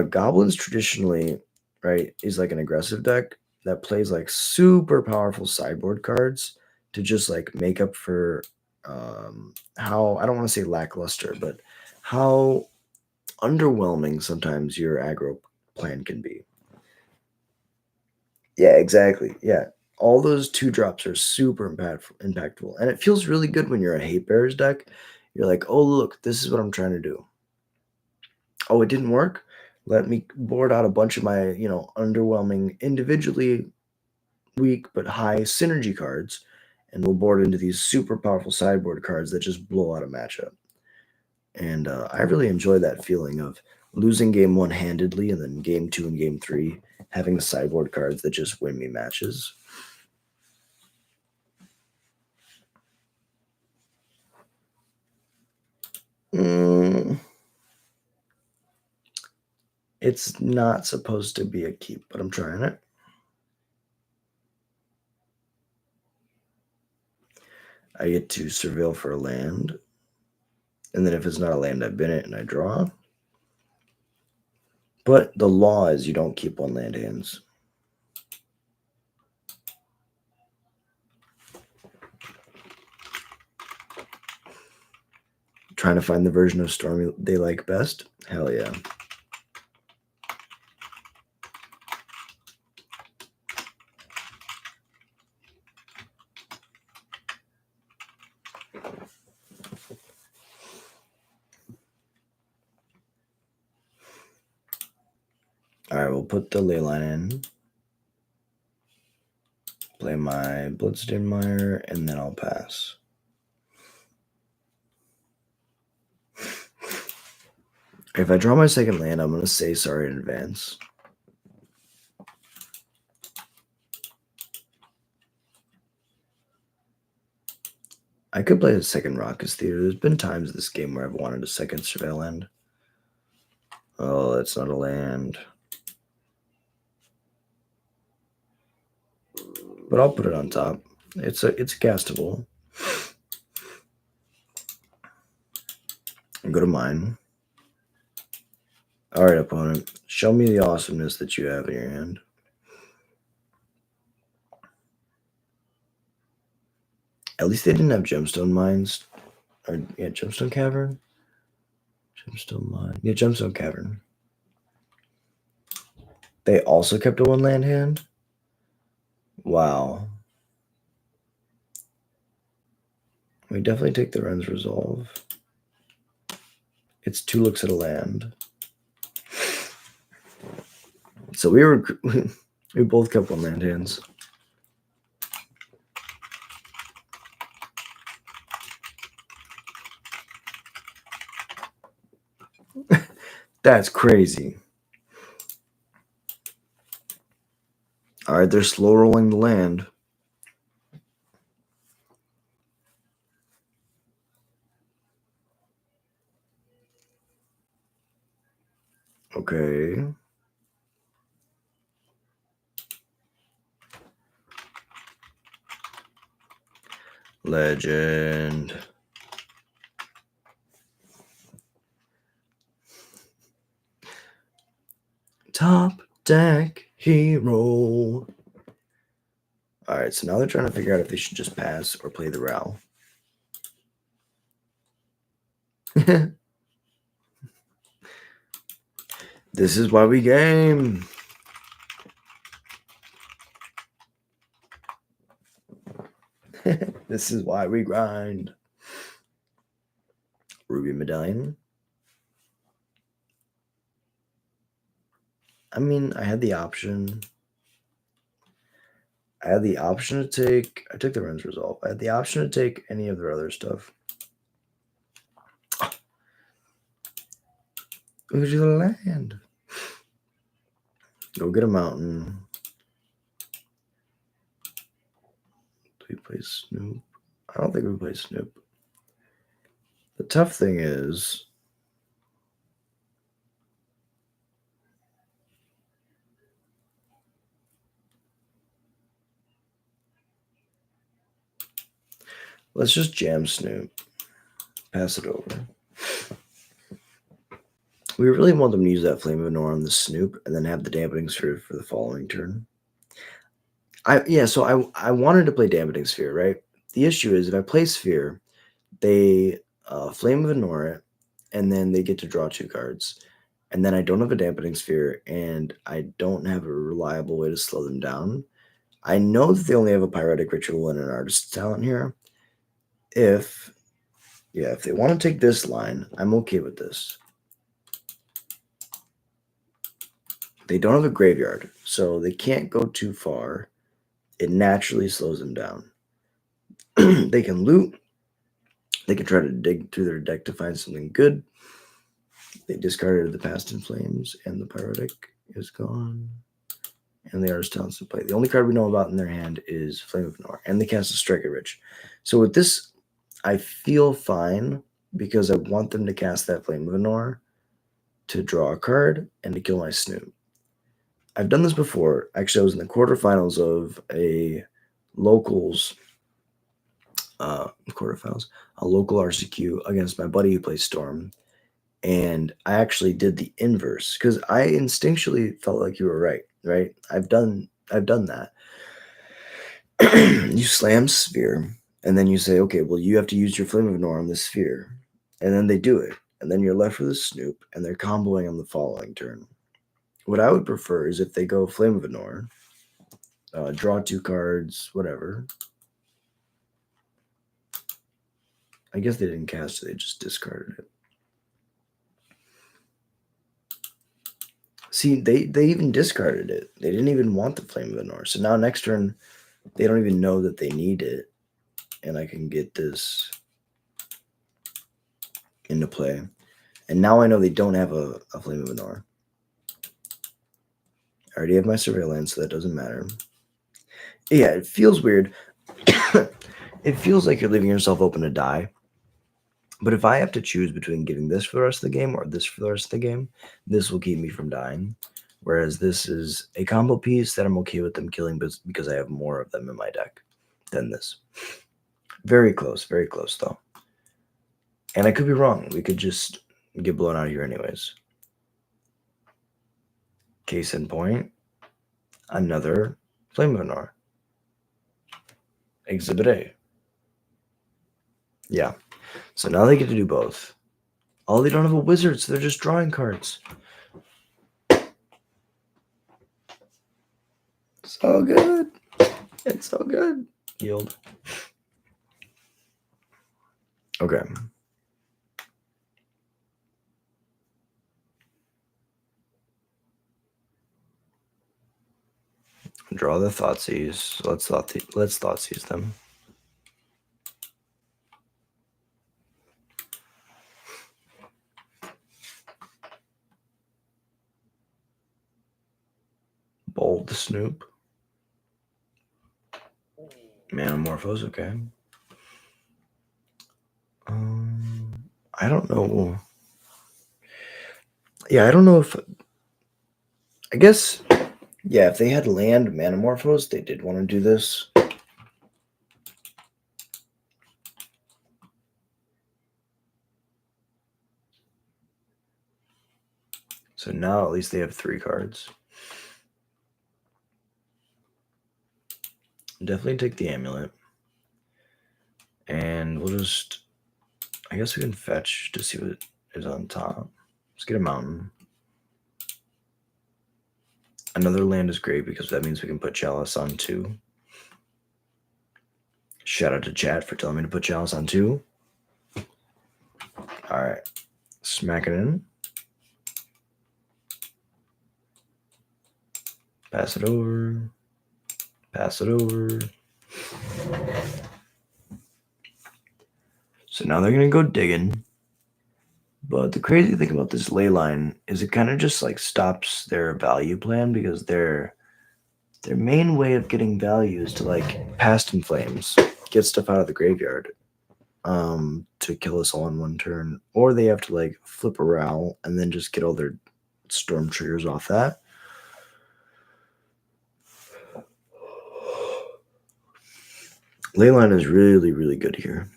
Goblins traditionally, right, is like an aggressive deck that plays like super powerful sideboard cards to just like make up for how, I don't want to say lackluster, but how underwhelming sometimes your aggro plan can be. Yeah, exactly. Yeah. All those 2-drops are super impactful. And it feels really good when you're a Hate Bears deck. You're like, oh, look, this is what I'm trying to do. Oh, it didn't work? Let me board out a bunch of my, underwhelming, individually weak but high synergy cards, and we'll board into these super powerful sideboard cards that just blow out a matchup. And I really enjoy that feeling of losing game 1 handedly, and then game 2 and game 3 having the sideboard cards that just win me matches. It's not supposed to be a keep, but I'm trying it. I get to surveil for a land. And then if it's not a land, I bin it and I draw. But the law is you don't keep 1 land hands. Trying to find the version of Stormy they like best? Hell yeah. Alright, we'll put the ley line in. Play my Bloodstained Mire, and then I'll pass. If I draw my second land, I'm going to say sorry in advance. I could play the second Raucous Theater. There's been times this game where I've wanted a second Surveil land. Oh, that's not a land. But I'll put it on top. It's castable. And go to mine. Alright, opponent. Show me the awesomeness that you have in your hand. At least they didn't have Gemstone Mines. Or, yeah, Gemstone Cavern? Gemstone Mine. Yeah, Gemstone Cavern. They also kept a 1 land hand? Wow. We definitely take the Ren's Resolve. It's 2 looks at a land. So we both kept 1 land hands. That's crazy. Alright, they're slow rolling the land. Okay. Legend. Top deck hero. Alright, so now they're trying to figure out if they should just pass or play the Ral. This is why we game. This is why we grind. Ruby Medallion. I mean, I had the option. I had the option to take. I took the Ren's Resolve. I had the option to take any of their other stuff. Go to the land. Go get a mountain. Do we play Snoop? I don't think we play Snoop. The tough thing is, let's just jam Snoop. Pass it over. We really want them to use that Flame of Nor on the Snoop and then have the Dampening Sphere for the following turn. So I wanted to play Dampening Sphere, right? The issue is if I play Sphere, they Flame of Nor it, and then they get to draw 2 cards. And then I don't have a Dampening Sphere, and I don't have a reliable way to slow them down. I know that they only have a Pyretic Ritual and an Artist's Talent here. If they want to take this line, I'm okay with this. They don't have a graveyard, so they can't go too far. It naturally slows them down. They can loot. They can try to dig through their deck to find something good. They discarded the Past in Flames, and the Pyretic is gone. And the Artist's Talent's in play. The only card we know about in their hand is Flame of Nor, and they cast a Strike at Rich. So with this, I feel fine because I want them to cast that Flame of Nor to draw a card and to kill my Snoop. I've done this before. Actually, I was in the quarterfinals of a locals quarterfinals, a local RCQ against my buddy who plays Storm. And I actually did the inverse because I instinctually felt like you were right? I've done that. You slam Sphere, and then you say, okay, well, you have to use your Flame of Nor on this Sphere. And then they do it. And then you're left with a Snoop, and they're comboing on the following turn. What I would prefer is if they go Flame of Nor, draw 2 cards, whatever. I guess they didn't cast it, they just discarded it. See, they even discarded it. They didn't even want the Flame of the North. So now next turn, they don't even know that they need it. And I can get this into play. And now I know they don't have a Flame of the North. I already have my Surveillance, so that doesn't matter. Yeah, it feels weird. It feels like you're leaving yourself open to die. But if I have to choose between getting this for the rest of the game or this for the rest of the game, this will keep me from dying. Whereas this is a combo piece that I'm okay with them killing because I have more of them in my deck than this. Very close though. And I could be wrong. We could just get blown out of here anyways. Case in point, another Flame of Nor. Exhibit A. Yeah. So now they get to do both. Oh, they don't have a wizard, so they're just drawing cards. So good. It's so good. Yield. Okay. Draw the Thoughtseize. Let's Thoughtseize them. Bold the Snoop. Manamorphose, okay. I don't know. Yeah, I don't know if... I guess... Yeah, if they had land Manamorphose, they did want to do this. So now at least they have 3 cards. Definitely take the Amulet. And we'll just... I guess we can fetch to see what is on top. Let's get a mountain. Another land is great because that means we can put Chalice on 2. Shout out to chat for telling me to put Chalice on 2. Alright. Smack it in. Pass it over. Pass it over. So now they're going to go digging. But the crazy thing about this ley line is it kind of just like stops their value plan, because their main way of getting value is to like Past in Flames, get stuff out of the graveyard to kill us all in one turn, or they have to like flip a Ral and then just get all their storm triggers off that. Leyline is really, really good here.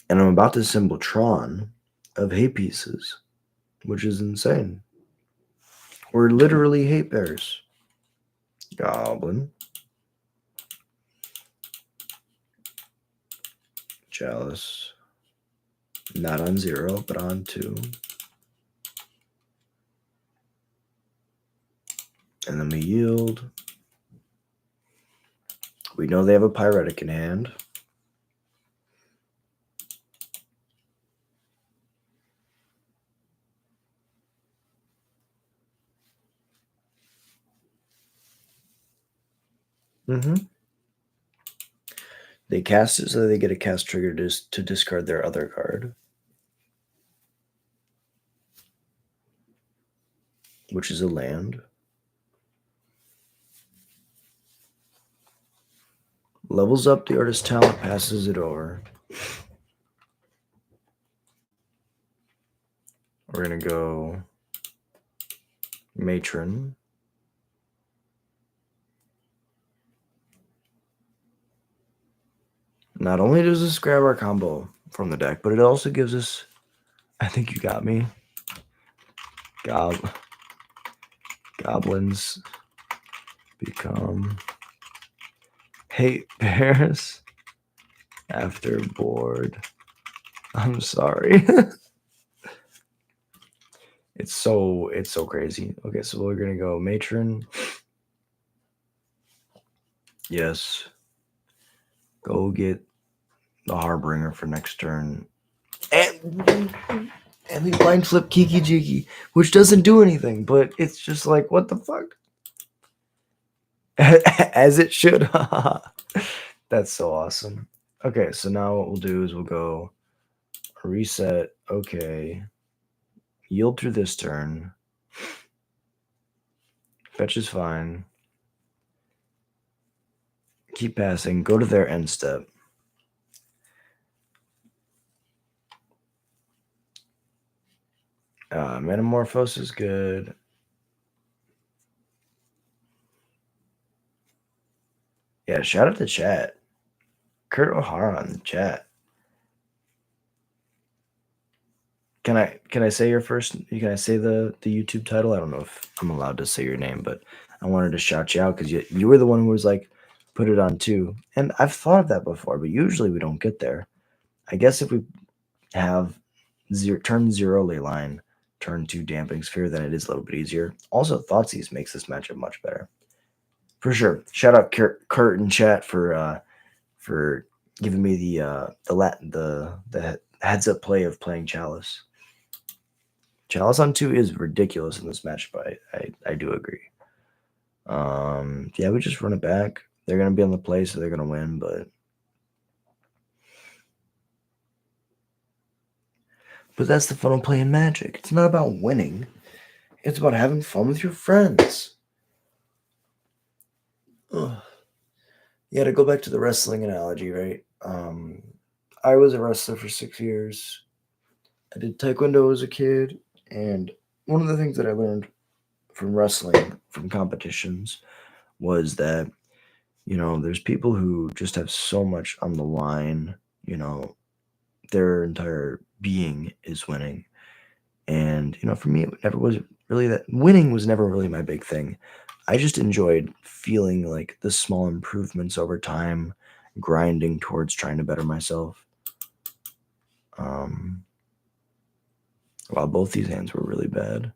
And I'm about to assemble Tron of hate pieces, which is insane. We're literally hate bears. Goblin. Chalice. Not on 0, but on 2. And then we yield. We know they have a Pyretic in hand. They cast it so they get a cast trigger to discard their other card, which is a land. Levels up the artist's talent, passes it over. We're going to go Matron. Not only does this grab our combo from the deck, but it also gives us, I think you got me, goblins become hate bears after board. I'm sorry. It's so crazy. Okay, so we're gonna go Matron. Yes. Go get the Harbinger for next turn. And we blind flip Kiki Jiki, which doesn't do anything, but it's just like, what the fuck? As it should. That's so awesome. Okay, so now what we'll do is we'll go reset. Okay. Yield through this turn. Fetch is fine. Keep passing. Go to their end step. Metamorphose is good. Yeah, shout out to chat. Kurt O'Hara in the chat. Can I say your first? Can I say the YouTube title? I don't know if I'm allowed to say your name, but I wanted to shout you out because you were the one who was like, put it on 2. And I've thought of that before, but usually we don't get there. I guess if we have turn 0 ley line, turn 2 damping sphere, then it is a little bit easier. Also, Thoughtseize makes this matchup much better. For sure. Shout out Kurt in chat for giving me the heads up play of playing Chalice. Chalice on 2 is ridiculous in this match, but I do agree. Yeah, we just run it back. They're gonna be on the play, so they're gonna win, but that's the fun of playing Magic. It's not about winning. It's about having fun with your friends. Ugh. Yeah, to go back to the wrestling analogy, right? I was a wrestler for 6 years. I did Taekwondo as a kid, and one of the things that I learned from wrestling, from competitions, was that, there's people who just have so much on the line, their entire being is winning. And, for me, it never was really that. Winning was never really my big thing. I just enjoyed feeling like the small improvements over time, grinding towards trying to better myself. While both these hands were really bad.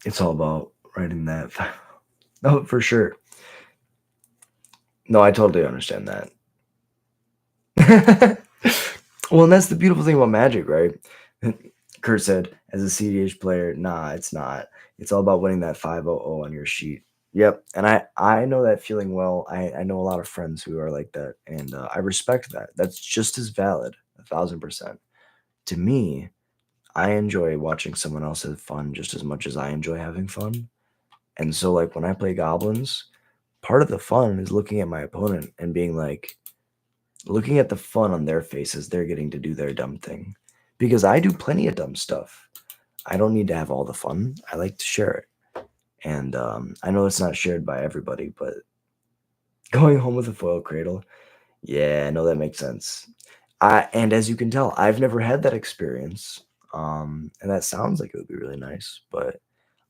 It's all about writing that. Oh, for sure. No, I totally understand that. Well, and that's the beautiful thing about Magic, right? Kurt said, as a CDH player, nah, it's not. It's all about winning that 500 on your sheet. Yep. And I know that feeling well. I know a lot of friends who are like that. And I respect that. That's just as valid, 1,000%. To me, I enjoy watching someone else have fun just as much as I enjoy having fun. And so, like, when I play goblins, part of the fun is looking at my opponent and being like, looking at the fun on their faces, they're getting to do their dumb thing. Because I do plenty of dumb stuff. I don't need to have all the fun. I like to share it. And I know it's not shared by everybody, but going home with a foil cradle, yeah, I know that makes sense. And as you can tell, I've never had that experience. And that sounds like it would be really nice, but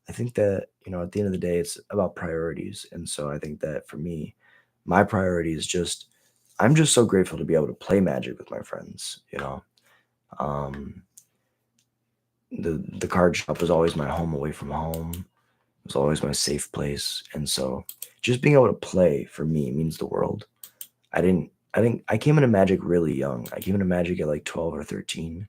I think that, at the end of the day, it's about priorities. And so I think that for me, my priority is just, I'm just so grateful to be able to play Magic with my friends. Um, the card shop was always my home away from home. It was always my safe place. And so just being able to play for me means the world. I came into Magic really young. I came into Magic at like 12 or 13.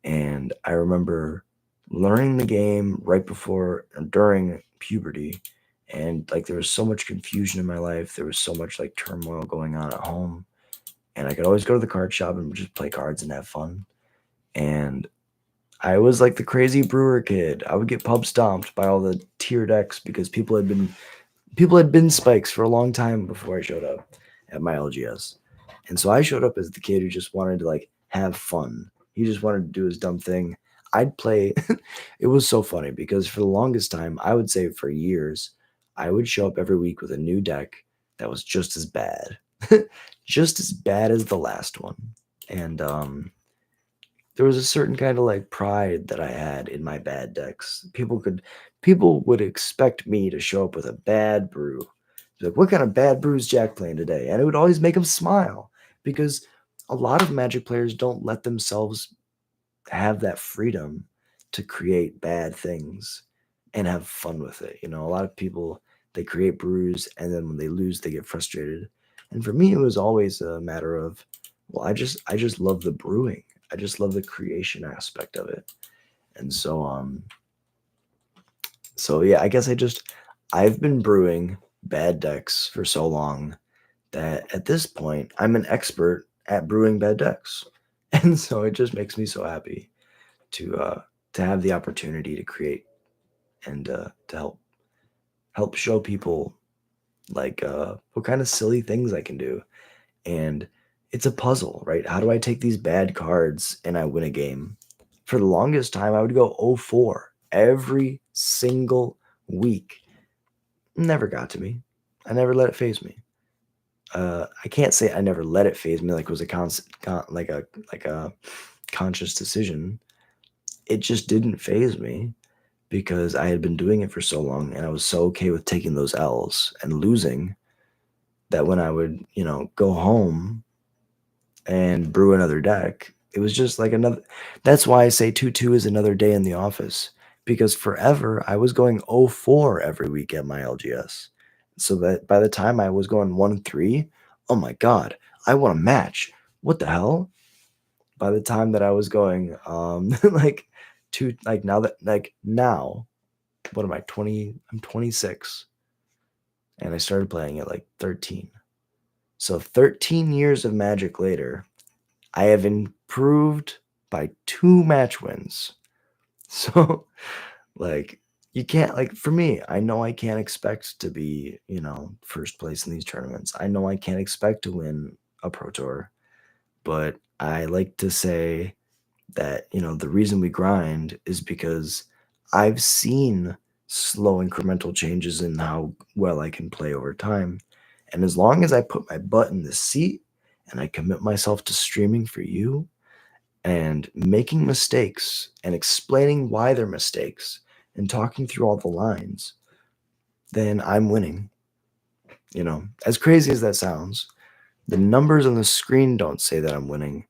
And I remember learning the game right before and during puberty. And like there was so much confusion in my life. There was so much like turmoil going on at home. And I could always go to the card shop and just play cards and have fun. And I was like the crazy brewer kid. I would get pub stomped by all the tier decks because people had been spikes for a long time before I showed up at my LGS. And so I showed up as the kid who just wanted to like have fun. He just wanted to do his dumb thing. I'd play. It was so funny because for the longest time, I would say for years, I would show up every week with a new deck that was just as bad, just as bad as the last one. And there was a certain kind of like pride that I had in my bad decks. People would expect me to show up with a bad brew. Like, what kind of bad brew is Jack playing today? And it would always make them smile because a lot of Magic players don't let themselves have that freedom to create bad things and have fun with it. A lot of people, they create brews and then when they lose they get frustrated. And for me it was always a matter of, well, I just love the brewing. I just love the creation aspect of it. And so yeah, I guess I've been brewing bad decks for so long that at this point I'm an expert at brewing bad decks. And so it just makes me so happy to have the opportunity to create and to help show people like what kind of silly things I can do. And it's a puzzle, right? How do I take these bad cards and I win a game? For the longest time, I would go 0-4 every single week. Never got to me. I never let it phase me. I can't say I never let it phase me like it was like a conscious decision. It just didn't phase me because I had been doing it for so long and I was so okay with taking those L's and losing that when I would, go home and brew another deck, it was just like another. That's why I say 2-2 is another day in the office because forever I was going 0-4 every week at my LGS. So that by the time I was going 1-3, oh my God, I want a match. What the hell? By the time that I was going, like now, what am I, 20? I'm 26 and I started playing at like 13. So 13 years of Magic later, I have improved by 2 match wins. So, like, you can't, like, for me, I know I can't expect to be, first place in these tournaments. I know I can't expect to win a Pro Tour, but I like to say that, the reason we grind is because I've seen slow incremental changes in how well I can play over time. And as long as I put my butt in the seat and I commit myself to streaming for you and making mistakes and explaining why they're mistakes and talking through all the lines, then I'm winning. As crazy as that sounds, the numbers on the screen don't say that I'm winning.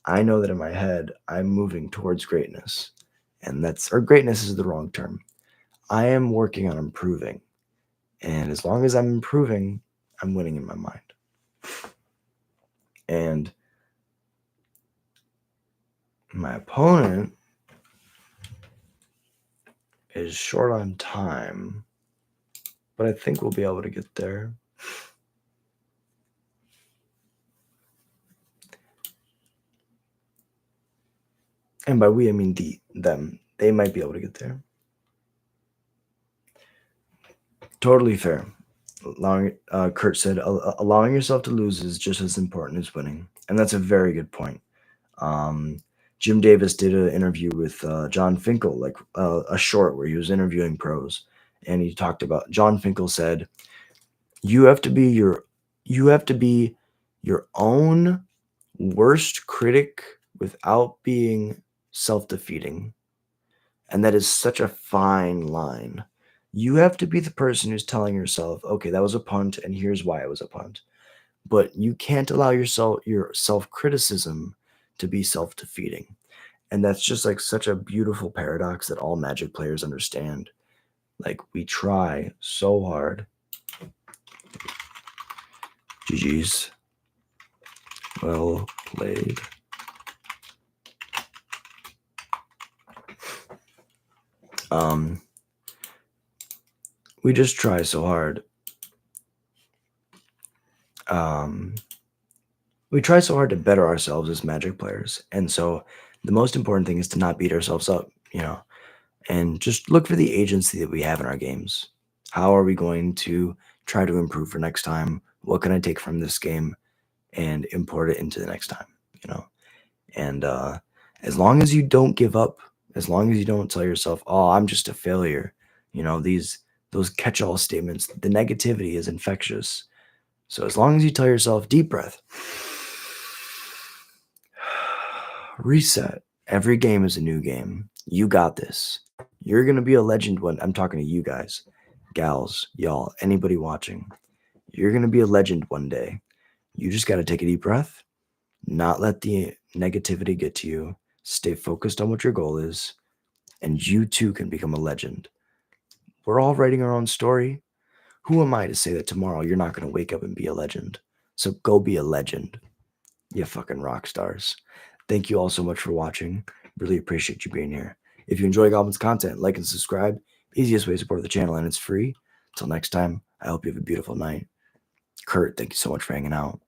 I know that in my head, I'm moving towards greatness. Or greatness is the wrong term. I am working on improving. And as long as I'm improving, I'm winning in my mind. And my opponent is short on time, but I think we'll be able to get there. And by we, I mean them. They might be able to get there. Totally fair. Kurt said, allowing yourself to lose is just as important as winning. And that's a very good point. Jim Davis did an interview with John Finkel, like a short where he was interviewing pros. And he talked about, John Finkel said, you have to be your own worst critic without being self-defeating. And that is such a fine line. You have to be the person who's telling yourself, okay, that was a punt, and here's why it was a punt. But you can't allow your self-criticism to be self-defeating. And that's just like such a beautiful paradox that all Magic players understand. Like, we try so hard. GG's. Well played. We just try so hard. We try so hard to better ourselves as Magic players. And so the most important thing is to not beat ourselves up, and just look for the agency that we have in our games. How are we going to try to improve for next time? What can I take from this game and import it into the next time, And as long as you don't give up, as long as you don't tell yourself, oh, I'm just a failure, those catch-all statements, the negativity is infectious. So as long as you tell yourself, deep breath, reset. Every game is a new game. You got this. You're going to be a legend when I'm talking to you guys, gals, y'all, anybody watching. You're going to be a legend one day. You just got to take a deep breath, not let the negativity get to you. Stay focused on what your goal is, and you too can become a legend. We're all writing our own story. Who am I to say that tomorrow you're not going to wake up and be a legend? So go be a legend. You fucking rock stars. Thank you all so much for watching. Really appreciate you being here. If you enjoy Goblin's content, like and subscribe. Easiest way to support the channel, and it's free. Until next time, I hope you have a beautiful night. Kurt, thank you so much for hanging out.